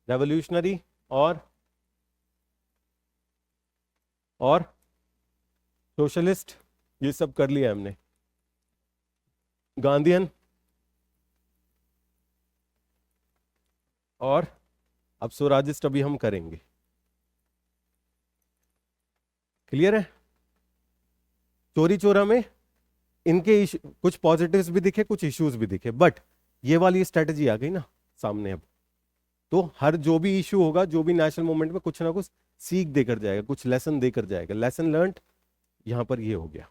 रेवोल्यूशनरी, और सोशलिस्ट। ये सब कर लिया हमने। गांधीयन, और अब स्वराजिस्ट अभी हम करेंगे। क्लियर है? चोरी चोरा में इनके कुछ पॉजिटिव्स भी दिखे, कुछ इश्यूज भी दिखे, बट ये वाली स्ट्रेटजी आ गई ना सामने अब। तो हर जो भी इशू होगा, जो भी नेशनल मूवमेंट में कुछ ना कुछ सीख देकर जाएगा, कुछ लेसन देकर जाएगा। लेसन लर्न यहां पर ये हो गया।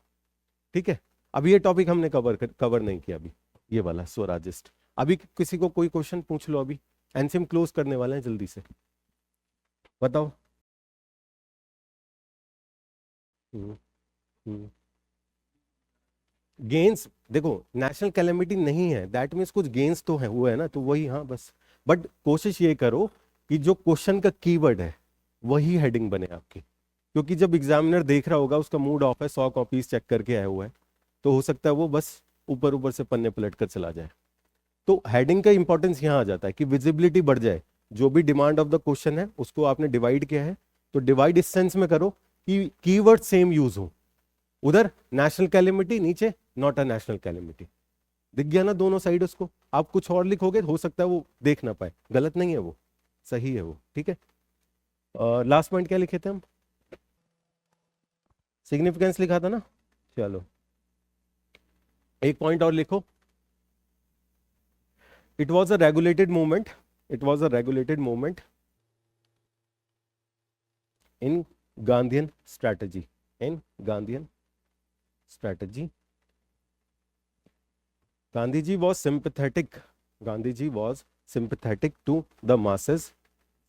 ठीक है, अभी ये टॉपिक हमने कवर नहीं किया अभी, ये वाला स्वराजिस्ट। अभी किसी को कोई क्वेश्चन पूछ लो, अभी एनसीएम क्लोज करने वाले हैं, जल्दी से बताओ। गेन्स देखो, नेशनल कैलेमिटी नहीं है, दैट मीन्स कुछ गेन्स तो है, हुआ है ना, तो वही, हाँ बस। बट कोशिश ये करो कि जो क्वेश्चन का कीवर्ड है वही हेडिंग बने आपकी, क्योंकि जब एग्जामिनर देख रहा होगा, उसका मूड ऑफ है, 100 कॉपीज चेक करके आया हुआ है, तो हो सकता है वो बस ऊपर ऊपर से पन्ने पलट कर चला जाए। तो हेडिंग का इंपॉर्टेंस यहाँ आ जाता है कि विजिबिलिटी बढ़ जाए, जो भी डिमांड ऑफ द क्वेश्चन है उसको आपने डिवाइड किया है, तो डिवाइड इस सेंस में करो कि कीवर्ड सेम यूज हो, उधर नेशनल कैलेमिटी, नीचे नॉट अ नेशनल कैलेमिटी, दिख गया ना दोनों साइड उसको। आप कुछ और लिखोगे हो सकता है वो देख ना पाए, गलत नहीं है वो, सही है वो, ठीक है। लास्ट पॉइंट क्या लिखे थे हम, सिग्निफिकेंस लिखा था ना, चलो एक पॉइंट और लिखो, it was a regulated movement, it was a regulated movement in Gandhian strategy, in Gandhian strategy. Gandhiji was sympathetic. Gandhiji was sympathetic to the masses,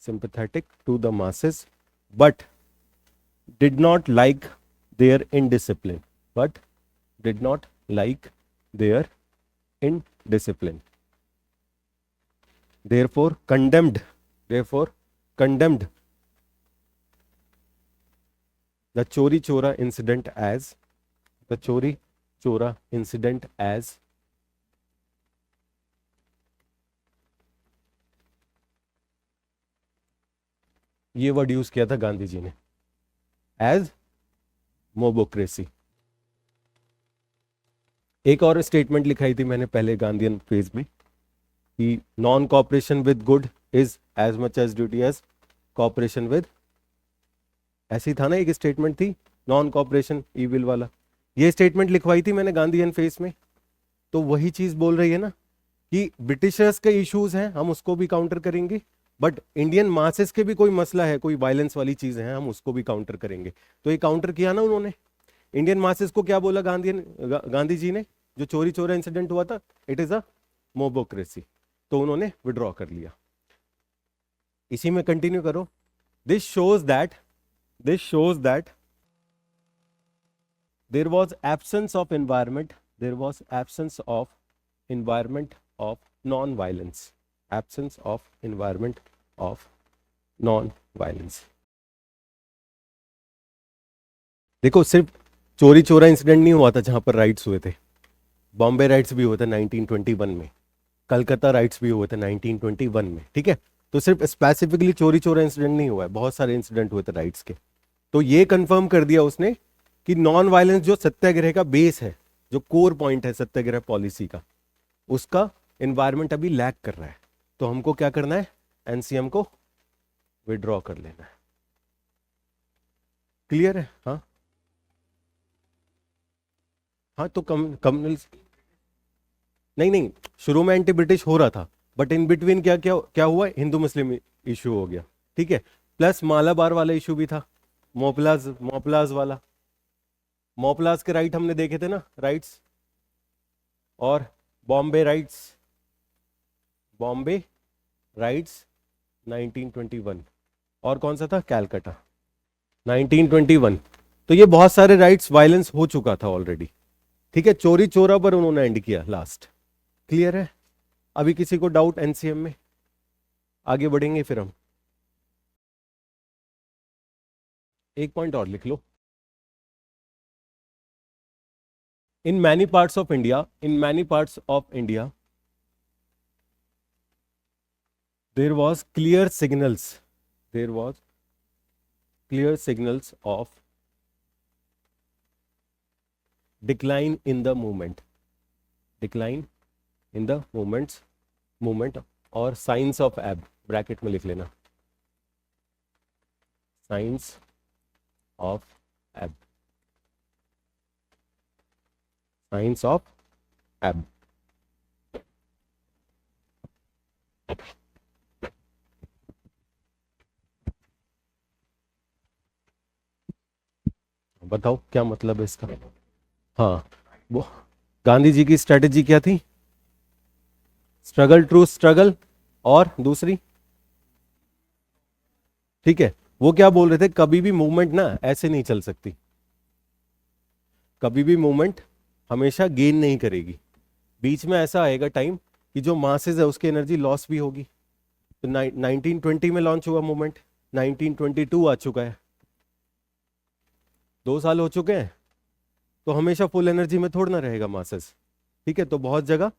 sympathetic to the masses, but did not like their indiscipline. But did not like their indiscipline. Therefore condemned. Therefore condemned the Chori Chora incident as the Chori Chora incident as ये word use किया था गांधी जी ने, as mobocracy. एक और statement लिखाई थी मैंने पहले गांधीयन फेज में कि non cooperation with good is as much as duty as cooperation with, ऐसी था ना एक स्टेटमेंट थी, नॉन कॉपरेशन ईविल वाला, ये स्टेटमेंट लिखवाई थी मैंने गांधीयन फेज में। तो वही चीज बोल रही है ना कि ब्रिटिशर्स के इश्यूज हैं हम उसको भी काउंटर करेंगे, बट इंडियन मासेस के भी कोई मसला है, कोई वायलेंस वाली चीज है, हम उसको भी काउंटर करेंगे। तो ये काउंटर किया ना उन्होंने, इंडियन मासेस को क्या बोला गांधी जी ने, जो चोरी चोरा इंसिडेंट हुआ था, इट इज अ मोबोक्रेसी, तो उन्होंने विड्रॉ कर लिया। इसी में कंटिन्यू करो, this shows that there was absence of environment, there was absence of environment of non-violence, absence of environment of non-violence। देखो सिर्फ चोरी चोरा इंसिडेंट नहीं हुआ था जहां पर राइट्स हुए थे, बॉम्बे राइट्स भी हुए थे 1921 में, कलकत्ता राइट्स भी हुए थे 1921 में, ठीक है। तो सिर्फ स्पेसिफिकली चोरी चोरा इंसिडेंट नहीं हुआ है, बहुत सारे इंसिडेंट हुए थे राइट्स के। तो ये कंफर्म कर दिया उसने कि नॉन वायलेंस जो सत्याग्रह का बेस है, जो कोर पॉइंट है सत्याग्रह पॉलिसी का, उसका एनवायरमेंट अभी लैक कर रहा है। तो हमको क्या करना है, एनसीएम को विड्रॉ कर लेना है। क्लियर है? हाँ हाँ, तो कम्युनल नहीं, शुरू में एंटी ब्रिटिश हो रहा था, बट इन बिटवीन क्या क्या क्या हुआ, हिंदू मुस्लिम इशू हो गया, ठीक है। प्लस मालाबार वाला इशू भी था, मोपलाज वाला, मोपलाज के राइट हमने देखे थे ना, राइट्स, और बॉम्बे राइट्स, बॉम्बे राइट्स 1921, और कौन सा था, कैलकाटा 1921। तो ये बहुत सारे राइट्स वायलेंस हो चुका था ऑलरेडी, ठीक है। चोरी चोरा पर उन्होंने एंड किया लास्ट। क्लियर है? अभी किसी को डाउट एनसीएम में? आगे बढ़ेंगे फिर हम, एक पॉइंट और लिख लो। in many parts of India, there was clear signals of decline in the movement, और signs of ebb, ब्रैकेट में लिख लेना, signs of ebb, signs of ebb। बताओ क्या मतलब है इसका? हाँ, वो गांधी जी की स्ट्रेटेजी क्या थी, स्ट्रगल ट्रू स्ट्रगल, और दूसरी, ठीक है, वो क्या बोल रहे थे, कभी भी मूवमेंट ना ऐसे नहीं चल सकती, कभी भी मूवमेंट हमेशा गेन नहीं करेगी, बीच में ऐसा आएगा टाइम कि जो मासेस है उसकी एनर्जी लॉस भी होगी। तो 1920 में लॉन्च हुआ मूवमेंट, 1922 आ चुका है, 2 साल हो चुके हैं, तो हमेशा फुल एनर्जी में थोड़ा ना रहेगा मासेस, ठीक है। तो बहुत जगह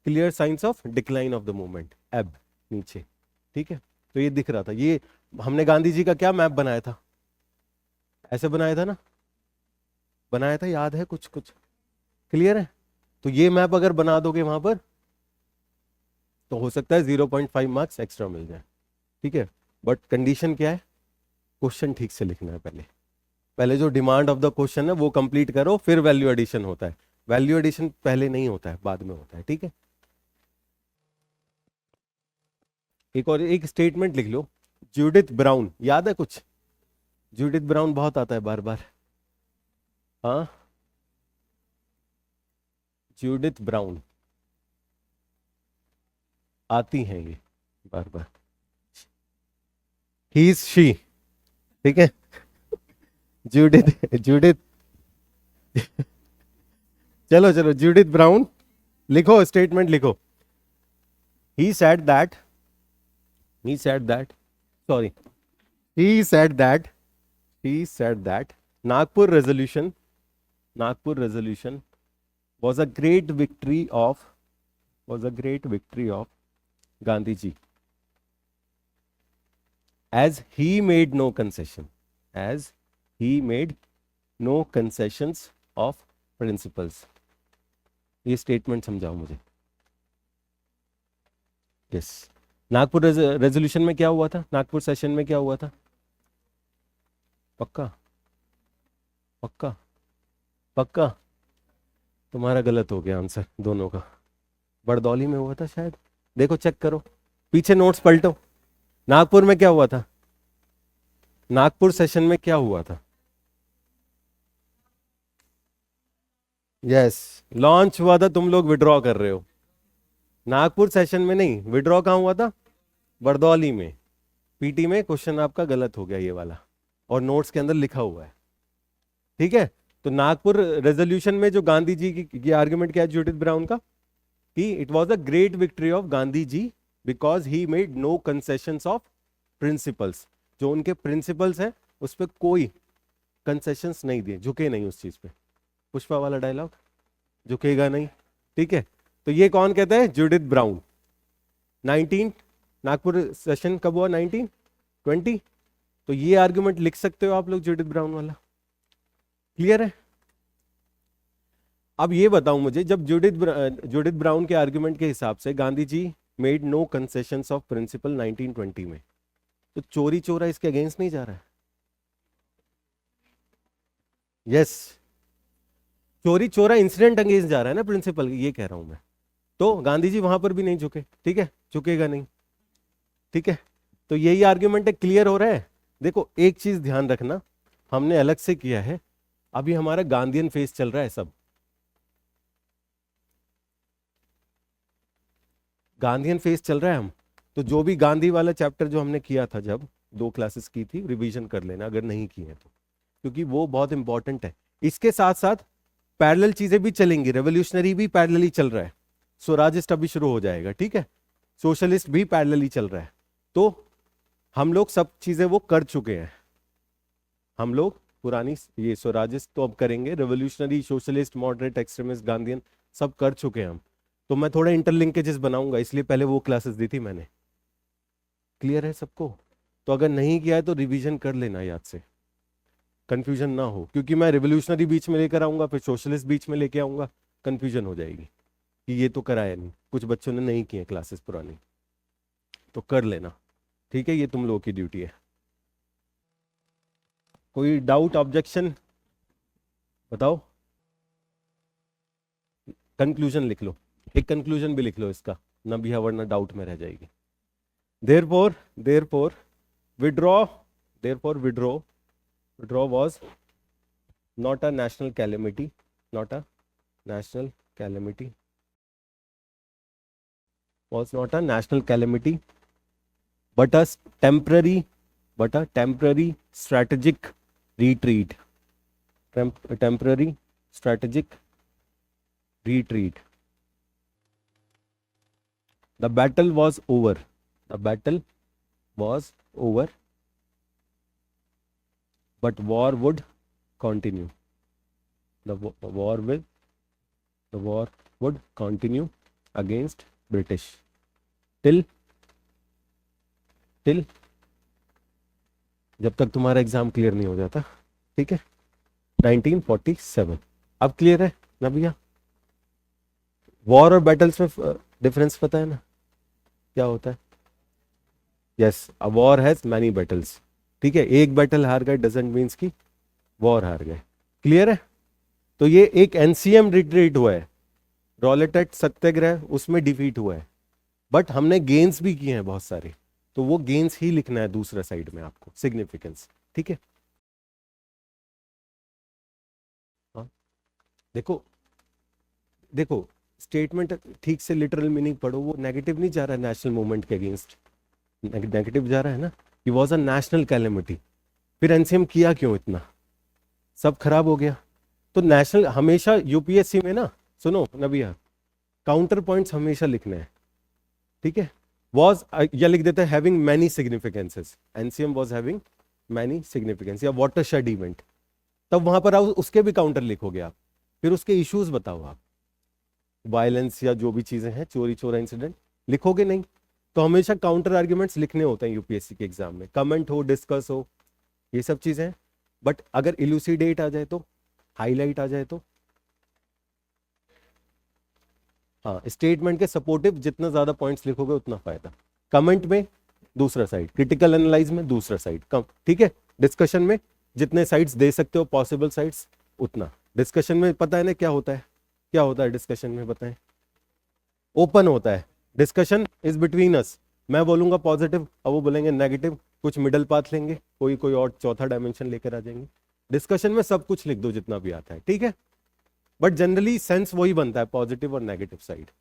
clear signs of decline of the movement, एब, नीचे, ठीक है। तो ये दिख रहा था, ये हमने गांधी जी का क्या मैप बनाया था, ऐसे बनाया था ना, बनाया था, याद है कुछ कुछ, क्लियर है। तो ये मैप अगर बना दोगे वहां पर तो हो सकता है 0.5 मार्क्स एक्स्ट्रा मिल जाए, ठीक है। बट कंडीशन क्या है, क्वेश्चन ठीक से लिखना है पहले, पहले जो डिमांड ऑफ द क्वेश्चन है वो कंप्लीट करो, फिर वैल्यू एडिशन होता है, वैल्यू एडिशन पहले नहीं होता है, बाद में होता है, ठीक है। एक और एक स्टेटमेंट लिख लो, जूडिथ ब्राउन, याद है कुछ, जूडिथ ब्राउन बहुत आता है बार बार, हाँ, जूडिथ ब्राउन आती हैं ये बार बार, ही इज शी, ठीक है, जूडिथ जूडिथ, चलो चलो, जूडिथ ब्राउन लिखो, स्टेटमेंट लिखो, he said that he said that sorry he said that he said that nagpur resolution, nagpur resolution was a great victory of, was a great victory of gandhi ji, as he made no concession, as he made no concessions of principles। ये statement समझाओ मुझे। Yes, Nagpur resolution में क्या हुआ था, Nagpur session में क्या हुआ था, पक्का पक्का पक्का, तुम्हारा गलत हो गया आंसर दोनों का, बड़दौली में हुआ था शायद, देखो चेक करो, पीछे नोट्स पलटो, नागपुर में क्या हुआ था, नागपुर सेशन में क्या हुआ था, यस, लॉन्च हुआ था, तुम लोग विड्रॉ कर रहे हो, नागपुर सेशन में नहीं, विड्रॉ कहाँ हुआ था, बड़दौली में। पीटी में क्वेश्चन आपका गलत हो गया ये वाला, और नोट्स के अंदर लिखा हुआ है, ठीक है। तो नागपुर रेजोल्यूशन में जो गांधी जी की ये आर्गुमेंट क्या है जूडिथ ब्राउन का, कि it was a great victory of Gandhi ji because he made no concessions of principles, जो उनके प्रिंसिपल्स हैं उस पर कोई कंसेशंस नहीं दिए, झुके नहीं उस चीज पे, पुष्पा वाला डायलॉग, झुकेगा नहीं, ठीक है। तो ये कौन कहता है, जूडिथ ब्राउन। 19 नागपुर सेशन कब हुआ, 1920। तो ये आर्गुमेंट लिख सकते हो आप लोग, जूडिथ ब्राउन वाला, क्लियर है। अब ये बताओ मुझे, जब जूडिथ ब्राउन के आर्गुमेंट के हिसाब से Gandhi ji made no concessions of principle 1920 में, तो चोरी चोरा इसके अगेंस्ट नहीं जा रहा है, यस, चोरी चोरा इंसिडेंट अगेंस्ट जा रहा है ना प्रिंसिपल, ये कह रहा हूं मैं। तो गांधी जी वहां पर भी नहीं झुके, ठीक है, झुकेगा नहीं, ठीक है। तो यही आर्ग्यूमेंट है, क्लियर हो रहा है। देखो एक चीज ध्यान रखना, हमने अलग से किया है, अभी हमारा गांधीयन फेस चल रहा है, सब गांधीयन फेस चल रहा है हम। तो जो भी गांधी वाला चैप्टर जो हमने किया था, जब 2 क्लासेस की थी, रिवीजन कर लेना अगर नहीं की है तो, क्योंकि वो बहुत इंपॉर्टेंट है। इसके साथ साथ पैरेलल चीजें भी चलेंगी, रेवोल्यूशनरी भी पैरेलली चल रहा है, स्वराजिस्ट अभी शुरू हो जाएगा, ठीक है, सोशलिस्ट भी पैरेलली चल रहा है। तो हम लोग सब चीजें वो कर चुके हैं, हम लोग पुरानी ये स्वराजिस्ट तो अब करेंगे, revolutionary, socialist, moderate, extremist, Gandhian सब कर चुके हैं हम। तो मैं थोड़ा इंटरलिंकेजेस बनाऊंगा, इसलिए पहले वो क्लासेस दी थी मैंने, क्लियर है सबको। तो अगर नहीं किया है तो रिवीजन कर लेना याद से, कंफ्यूजन ना हो, क्योंकि मैं रिवोल्यूशनरी बीच में लेकर आऊंगा, फिर सोशलिस्ट बीच में लेके आऊंगा, कंफ्यूजन हो जाएगी कि ये तो कराया नहीं, कुछ बच्चों ने नहीं किए क्लासेस पुरानी, तो कर लेना, ठीक है, ये तुम लोगों की ड्यूटी है। कोई डाउट, ऑब्जेक्शन बताओ, कंक्लूजन लिख लो, एक कंक्लूजन भी लिख लो इसका, ना भी वरना डाउट में रह जाएगी। Therefore therefore withdraw, therefore withdraw, withdraw was not a national calamity, not a national calamity, was not a national calamity, but a temporary, but a temporary strategic retreat, temporary strategic retreat. The battle was over, the battle was over, but war would continue, the war would continue, against British till जब तक तुम्हारा exam clear नहीं हो जाता, ठीक है, 1947। अब clear है ना भैया? वॉर और बैटल्स में डिफरेंस पता है ना क्या होता है? Yes, a war has many battles, ठीक है, एक बैटल हार गए डजंट मीन्स की वॉर हार गए। क्लियर है? तो ये एक एनसीएम रिट्रीट हुआ है, रॉलेटेट सत्याग्रह, उसमें डिफीट हुआ है, बट हमने गेन्स भी किए हैं बहुत सारे, तो वो गेन्स ही लिखना है दूसरा साइड में आपको, सिग्निफिकेंस, ठीक है। हाँ, देखो देखो, स्टेटमेंट ठीक से लिटरल मीनिंग पढ़ो, वो नेगेटिव नहीं जा रहा है नेशनल मूवमेंट के अगेंस्ट, नेगेटिव जा रहा है ना, he was a national calamity. फिर एनसीएम किया क्यों इतना, सब खराब हो गया। तो नेशनल हमेशा यूपीएससी में ना, सुनो नबिया, काउंटर पॉइंट्स हमेशा लिखने हैं, ठीक है। वॉज या लिख देते हैं having many significances, NCM was having many significance, या वाटरशेड इवेंट, तब वहां पर आप उसके भी काउंटर लिखोगे आप, फिर उसके इश्यूज बताओ आप, वायलेंस या जो भी चीजें हैं, चोरी चोरा इंसिडेंट, लिखोगे नहीं। तो हमेशा काउंटर आर्ग्यूमेंट्स लिखने होते हैं यूपीएससी के एग्जाम में, कमेंट हो, डिस्कस हो, ये सब चीजें हैं। बट अगर इलूसिडेट आ जाए तो, हाईलाइट आ जाए तो, हाँ, स्टेटमेंट के सपोर्टिव जितना ज्यादा पॉइंट्स लिखोगे उतना फायदा। कमेंट में दूसरा साइड, क्रिटिकल एनालाइज में दूसरा साइड, कम, ठीक है। डिस्कशन में जितने साइड्स दे सकते हो पॉसिबल साइड्स उतना। डिस्कशन में पता है ना क्या होता है, क्या होता है डिस्कशन में बताएं? ओपन होता है, डिस्कशन इज बिटवीन अस, मैं बोलूंगा पॉजिटिव और वो बोलेंगे नेगेटिव, कुछ मिडल पाथ लेंगे, कोई कोई और चौथा डायमेंशन लेकर आ जाएंगे। डिस्कशन में सब कुछ लिख दो जितना भी आता है, ठीक है, बट जनरली सेंस वही बनता है, पॉजिटिव और नेगेटिव साइड।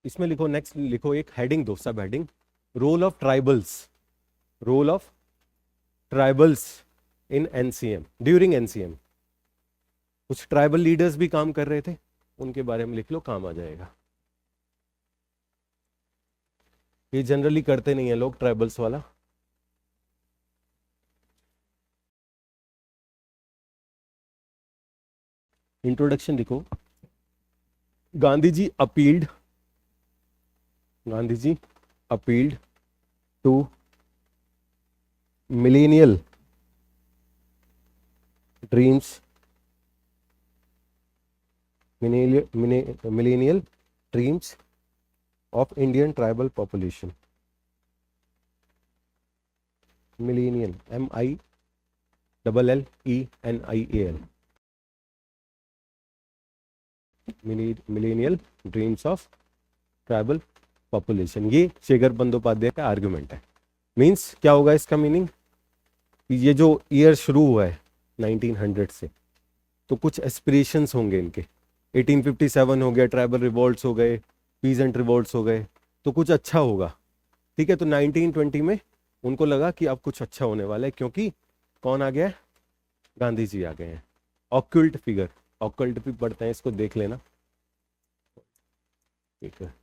इसमें लिखो, नेक्स्ट लिखो एक हेडिंग दो, सब heading, role of tribals, role of tribals in NCM, during NCM. कुछ ट्राइबल लीडर्स भी काम कर रहे थे, उनके बारे में लिख लो, काम आ जाएगा। ये जनरली करते नहीं है लोग ट्राइबल्स वाला। इंट्रोडक्शन लिखो, Gandhi ji appealed, Gandhi ji appealed to millennial dreams, millennial dreams of Indian tribal population. Millennial, MILLENIAL, millennial dreams of tribal population. ये शेखर बंदोपाध्याय का आर्गुमेंट है। मींस क्या होगा इसका मीनिंग? ये जो ईयर शुरू हुआ है 1900 से, तो कुछ एस्पिरेशंस होंगे इनके, 1857 हो गया, ट्राइबल रिवोल्ट्स हो गए, पीजेंट रिवोल्ट्स हो गए, तो कुछ अच्छा होगा, ठीक है। तो 1920 में उनको लगा कि अब कुछ अच्छा होने वाला है, क्योंकि कौन आ गया है? गांधी जी आ गए हैं। ऑक्यूल्ट फिगर, ऑक्यूल्ट भी पढ़ते हैं, इसको देख लेना, ठीक है।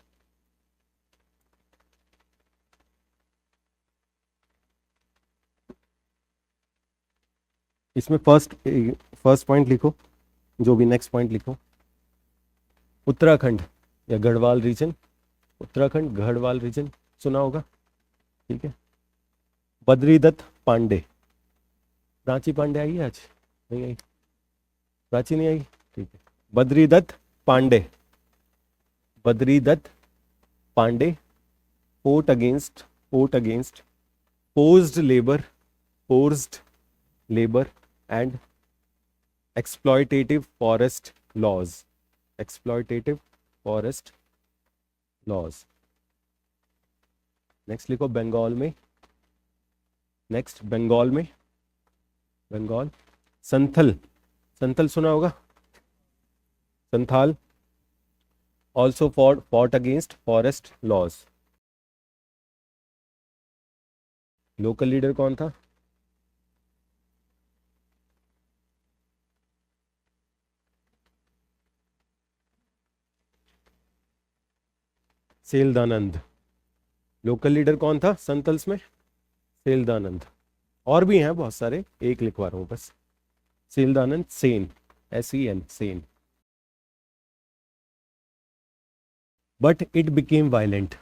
इसमें फर्स्ट पॉइंट लिखो, जो भी नेक्स्ट पॉइंट लिखो, उत्तराखंड या गढ़वाल रीजन, उत्तराखंड गढ़वाल रीजन सुना होगा, ठीक है। बद्रीदत्त पांडे, प्राची पांडे आई है आज? नहीं आई, प्राची नहीं आई, ठीक है। Badridutt Pande, Badridutt Pande fought against forced labor and exploitative forest laws, exploitative forest laws। Next लिखो बंगाल में, नेक्स्ट बंगाल में, बंगाल संथल, संथल सुना होगा, Santhal also fought against forest laws। Local leader कौन था? सेल्दानंद। लोकल लीडर कौन था संतल्स में? सेल्दानंद। और भी हैं बहुत सारे, एक लिखवा रहा हूं बस। सेल्दानंद Sen, SEN, Sen. but it became violent.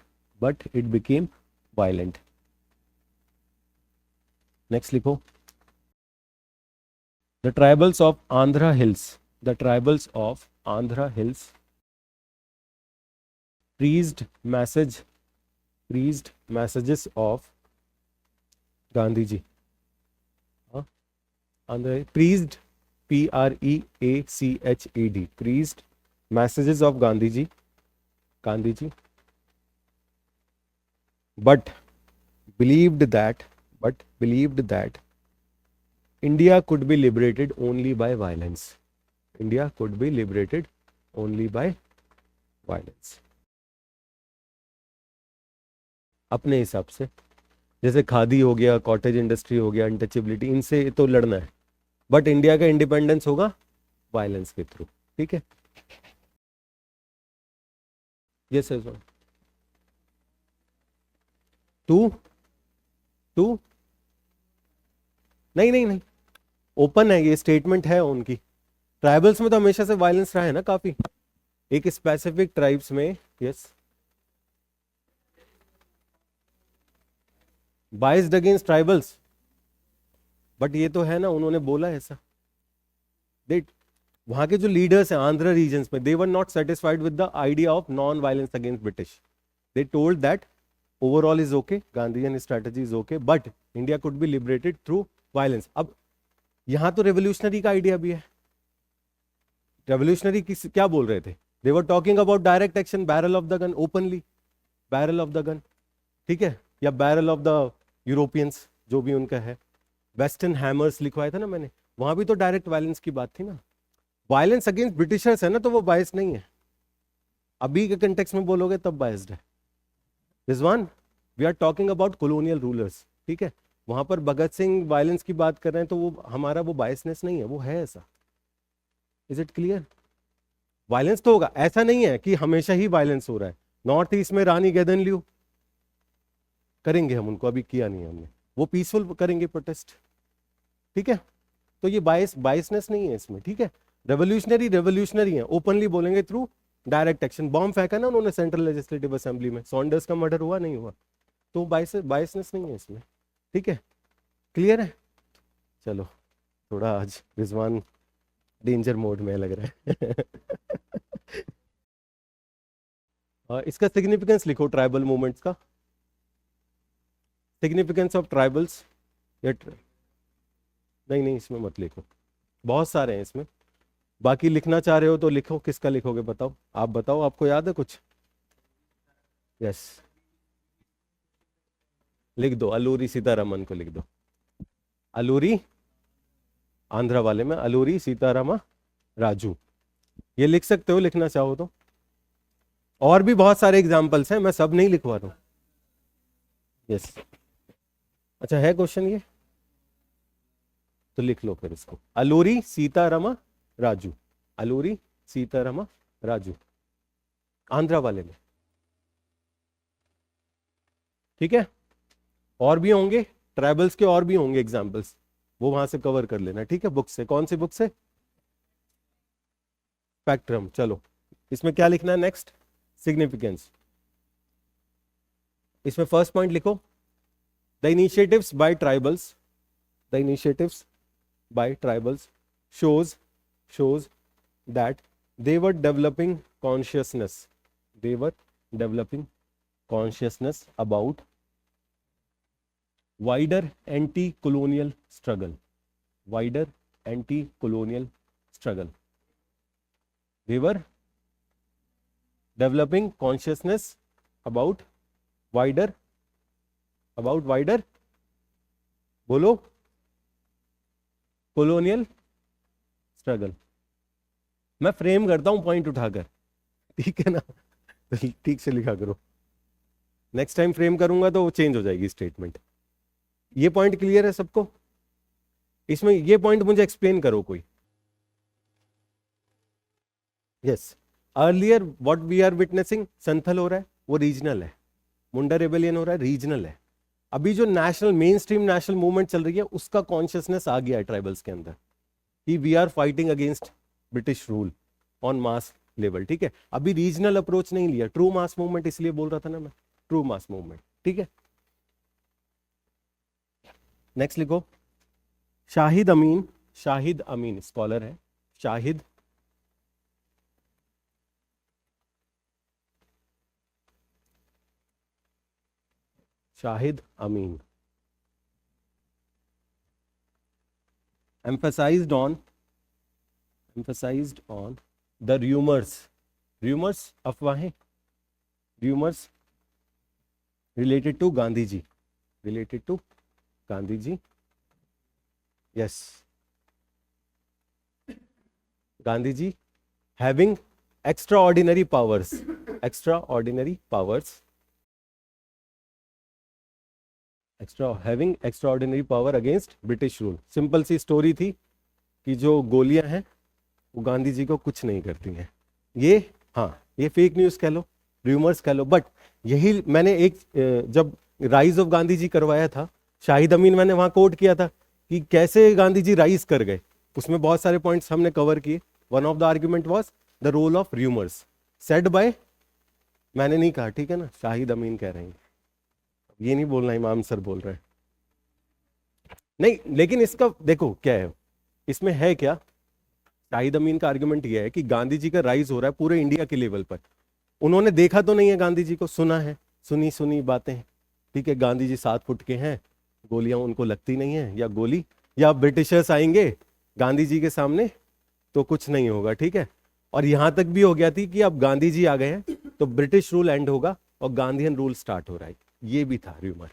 But it became violent. Next लिखो. The tribals of Andhra Hills. The tribals of Andhra Hills preached messages of Gandhi ji. Preached, P-R-E-A-C-H-E-D. Preached messages of Gandhi ji. But believed that India could be liberated only by violence. India could be liberated only by violence. अपने हिसाब से, जैसे खादी हो गया, cottage industry हो गया, untouchability, इनसे तो लड़ना है, बट इंडिया का इंडिपेंडेंस होगा वायलेंस के थ्रू. ठीक है. Yes sir. टू नहीं, ओपन है, ये स्टेटमेंट है उनकी. ट्राइबल्स में तो हमेशा से वायलेंस रहा है ना काफी, एक स्पेसिफिक ट्राइब्स में. Yes, biased against tribals, but ये तो है ना, उन्होंने बोला ऐसा. वहां के जो लीडर्स हैं आंध्र रीजन्स में, they were not satisfied with the idea of non violence against British. They told that overall is okay, Gandhian strategy is okay, but India could be liberated through violence. अब यहां तो रेवोल्यूशनरी का idea भी है. Revolutionary क्या बोल रहे थे? They were talking about direct action, barrel of the gun, openly barrel of the gun. ठीक है, या बैरल ऑफ द यूरोपियंस, जो भी उनका है. वेस्टर्न हैमर्स लिखवाया था ना मैंने, वहां भी तो डायरेक्ट वायलेंस की बात थी ना. वायलेंस अगेंस्ट ब्रिटिशर्स है ना, तो वो बायस नहीं है. अभी के कंटेक्स्ट में बोलोगे तब बायस्ड है. Rizwan, we are talking about colonial rulers. ठीक है, वहां पर भगत सिंह वायलेंस की बात कर रहे हैं, तो वो हमारा वो बायसनेस नहीं है, वो है ऐसा. Is it clear? वायलेंस तो होगा, ऐसा नहीं है कि हमेशा ही वायलेंस हो रहा है. नॉर्थ ईस्ट में रानी गैदनलियू करेंगे हम, उनको अभी किया नहीं है हमने, वो पीसफुल करेंगे प्रोटेस्ट. ठीक है, तो ये बायसनेस नहीं है इसमें. ठीक है, रेवोल्यूशनरी है, ओपनली बोलेंगे थ्रू डायरेक्ट एक्शन. बॉम्ब फेंका ना उन्होंने सेंट्रल लेजिस्लेटिव असेंबली में, सॉन्डर्स का मर्डर हुआ नहीं हुआ, तो बायसनेस नहीं है इसमें. ठीक है, क्लियर है? चलो, थोड़ा आज रिजवान डेंजर मोड में लग रहा है. इसका सिग्निफिकेंस लिखो, ट्राइबल मूवमेंट्स का सिग्निफिकेंस ऑफ ट्राइबल्स. नहीं, इसमें मत लिखो, बहुत सारे हैं इसमें. बाकी लिखना चाह रहे हो तो लिखो, किसका लिखोगे बताओ, आप बताओ, आपको याद है कुछ? यस, लिख दो, अलूरी सीतारमन को लिख दो. अलूरी, आंध्रा वाले में अलूरी सीतारामा राजू, ये लिख सकते हो लिखना चाहो तो. और भी बहुत सारे एग्जाम्पल्स हैं, मैं सब नहीं लिखवा रहा हूं. यस, अच्छा है क्वेश्चन ये, तो लिख लो फिर इसको. अलूरी सीतारामा राजू, अलूरी सीतारामा राजू, आंध्रा वाले में. ठीक है, और भी होंगे ट्राइबल्स के, और भी होंगे एग्जाम्पल्स, वो वहां से कवर कर लेना. ठीक है, बुक से. कौन सी बुक से? स्पेक्ट्रम. चलो, इसमें क्या लिखना है नेक्स्ट? सिग्निफिकेंस. इसमें फर्स्ट पॉइंट लिखो, the initiatives by tribals, the initiatives by tribals shows that they were developing consciousness, they were developing consciousness about wider anti-colonial struggle, wider anti-colonial struggle. They were developing consciousness about wider बोलो, colonial struggle. मैं frame करता हूं point उठाकर, ठीक है ना, ठीक से लिखा करो. नेक्स्ट टाइम फ्रेम करूंगा तो चेंज हो जाएगी स्टेटमेंट. ये पॉइंट क्लियर है सबको? इसमें ये पॉइंट मुझे एक्सप्लेन करो कोई. Yes, earlier what we are witnessing, Santhal हो रहा है, वो रीजनल है. मुंडा रेबेलियन हो रहा है, रीजनल है. अभी जो national, main stream national movement चल रही है, उसका कॉन्शियसनेस आ गया है ट्राइबल्स के अंदर कि we are fighting against British rule on mass level, ठीक है। अभी रीजनल अप्रोच नहीं लिया, ट्रू मास मूवमेंट इसलिए बोल रहा था ना मैं, ट्रू मास मूवमेंट, ठीक है। नेक्स्ट लिखो, शाहिद अमीन, शाहिद अमीन स्कॉलर है, Shahid Shahid Amin emphasized on the rumors अफवाहें, rumors related to Gandhi ji, yes, Gandhi ji having extraordinary powers having extraordinary power against British rule। Simple सी स्टोरी थी कि जो गोलियां हैं वो गांधी जी को कुछ नहीं करती हैं। ये हाँ, ये फेक न्यूज़ कह लो, रूमर्स कह लो, बट यही मैंने एक जब राइज ऑफ गांधी जी करवाया था, शाहिद अमीन मैंने वहां कोट किया था कि कैसे गांधी जी राइज कर गए, उसमें बहुत सारे पॉइंट्स हमने कवर किए। One of the argument was the role of rumours said by, मैंने नहीं कहा, ठीक है ना, शाहिद अमीन कह रहे हैं, ये नहीं बोलना इमाम सर बोल रहे हैं, नहीं। लेकिन इसका देखो क्या है, इसमें है क्या, शाहिद अमीन का आर्गुमेंट यह है कि गांधी जी का राइज हो रहा है पूरे इंडिया के लेवल पर। उन्होंने देखा तो नहीं है गांधी जी को, सुना है, सुनी बातें, ठीक है। गांधी जी 7 फुट के हैं, गोलियां उनको लगती नहीं है, या गोली या ब्रिटिशर्स आएंगे गांधी जी के सामने तो कुछ नहीं होगा, ठीक है। और यहां तक भी हो गया थी कि अब गांधी जी आ गए हैं तो ब्रिटिश रूल एंड होगा और गांधीयन रूल स्टार्ट हो रहा है, ये भी था रूमर,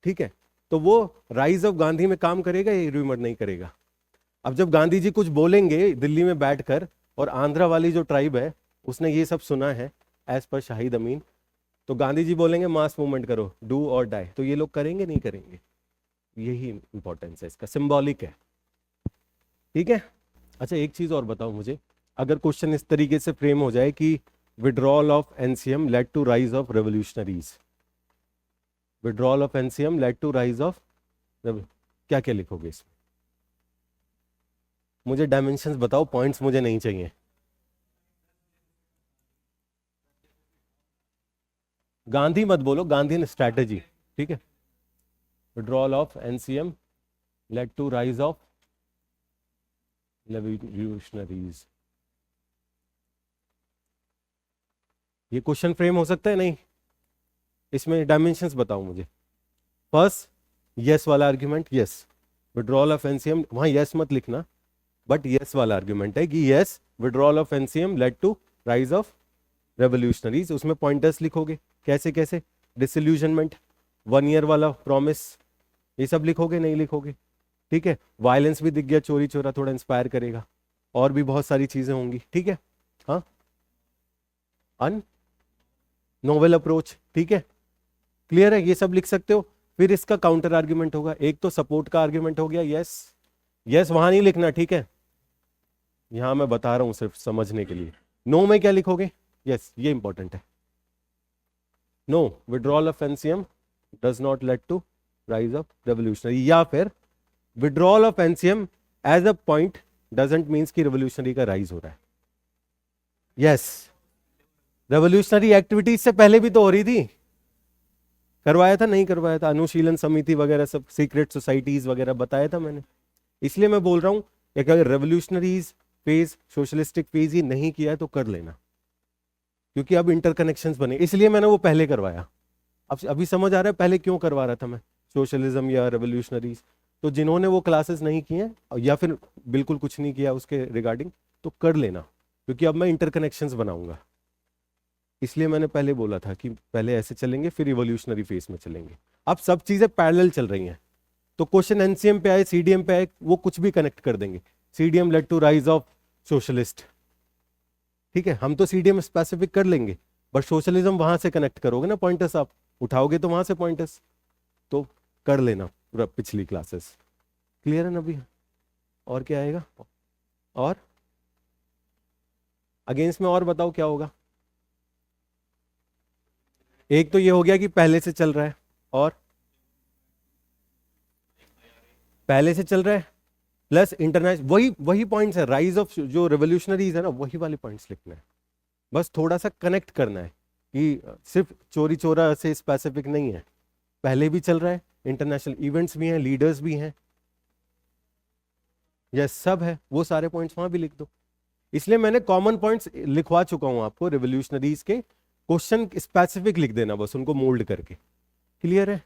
ठीक है। तो वो राइज ऑफ गांधी में काम करेगा, ये रूमर नहीं करेगा। अब जब गांधी जी कुछ बोलेंगे दिल्ली में बैठकर और आंध्रा वाली जो ट्राइब है उसने ये सब सुना है एज पर शाहिद अमीन, तो गांधी जी बोलेंगे मास मूवमेंट करो, डू और डाई, तो ये लोग करेंगे नहीं करेंगे, यही इंपॉर्टेंस है इसका, सिंबॉलिक है, ठीक है। अच्छा एक चीज और बताओ मुझे, अगर क्वेश्चन इस तरीके से फ्रेम हो जाए कि withdrawal of NCM led to rise of revolutionaries, withdrawal of NCM led to rise of, क्या क्या लिखोगे इसमें, मुझे डायमेंशंस बताओ, पॉइंट्स मुझे नहीं चाहिए। गांधी मत बोलो, गांधी स्ट्रैटेजी, ठीक है। Withdrawal of NCM led to rise of revolutionaries, ये क्वेश्चन फ्रेम हो सकता है नहीं, इसमें डायमेंशंस बताओ मुझे। फर्स्ट यस वाला argument, yes withdrawal of NCM, वहां यस मत लिखना, बट यस वाला आर्ग्यूमेंट है कि yes withdrawal of NCM led to rise of revolutionaries, उसमें पॉइंटर्स लिखोगे कैसे कैसे, डिसइल्यूजनमेंट, 1 ईयर वाला प्रॉमिस, ये सब लिखोगे नहीं लिखोगे, ठीक है। वायलेंस भी दिख गया, चोरी चोरा थोड़ा इंस्पायर करेगा, और भी बहुत सारी चीजें होंगी, ठीक है। हाँ, अन नोवेल अप्रोच, ठीक है, क्लियर है, ये सब लिख सकते हो। फिर इसका काउंटर आर्ग्यूमेंट होगा, एक तो सपोर्ट का आर्ग्यूमेंट हो गया, यस यस वहां नहीं लिखना, ठीक है, यहां मैं बता रहा हूं सिर्फ समझने के लिए। नो में क्या लिखोगे, यस ये इंपॉर्टेंट है, no withdrawal of NCM does not lead to rise of revolutionary, या फिर withdrawal of NCM as a point doesn't means कि रेवोल्यूशनरी का राइज हो रहा है। यस, रेवोल्यूशनरी एक्टिविटीज से पहले भी तो हो रही थी, करवाया था नहीं करवाया था, अनुशीलन समिति वगैरह सब, सीक्रेट सोसाइटीज वगैरह बताया था मैंने, इसलिए मैं बोल रहा हूं कि अगर रेवोल्यूशनरीज फेज सोशलिस्टिक फेज ही नहीं किया है तो कर लेना, क्योंकि अब इंटरकनेक्शंस बने, इसलिए मैंने वो पहले करवाया। अब अभी समझ आ रहा है पहले क्यों करवा रहा था मैं सोशलिज्म या रेवोल्यूशनरीज। तो जिन्होंने वो क्लासेस नहीं किए या फिर बिल्कुल कुछ नहीं किया उसके रिगार्डिंग, तो कर लेना, क्योंकि अब मैं इंटरकनेक्शंस बनाऊंगा, इसलिए मैंने पहले बोला था कि पहले ऐसे चलेंगे फिर रिवोल्यूशनरी फेज में चलेंगे। अब सब चीजें पैरेलल चल रही हैं, तो क्वेश्चन एनसीएम पे आए, सीडीएम पे आए, वो कुछ भी कनेक्ट कर देंगे, CDM led to rise of socialist, ठीक है, हम तो सीडीएम स्पेसिफिक कर लेंगे, बट सोशलिज्म वहां से कनेक्ट करोगे ना, पॉइंटर्स आप उठाओगे तो वहां से पॉइंटर्स, तो कर लेना पूरा पिछली क्लासेस, क्लियर है ना अभी। और क्या आएगा, और अगेंस्ट में और बताओ क्या होगा। एक तो ये हो गया कि पहले से चल रहा है, और पहले से चल रहा है प्लस इंटरनेशनल, वही पॉइंट्स है, राइज ऑफ जो रेवोल्यूशनरीज है ना, वही वाले पॉइंट्स लिखना है, बस थोड़ा सा कनेक्ट करना है कि सिर्फ चोरी चोरा से स्पेसिफिक नहीं है, पहले भी चल रहा है, इंटरनेशनल इवेंट्स भी हैं, लीडर्स भी हैं, यह सब है, वो सारे पॉइंट्स वहां भी लिख दो। इसलिए मैंने कॉमन पॉइंट्स लिखवा चुका हूं आपको, रिवोल्यूशनरीज के क्वेश्चन स्पेसिफिक लिख देना बस, उनको मोल्ड करके। क्लियर है?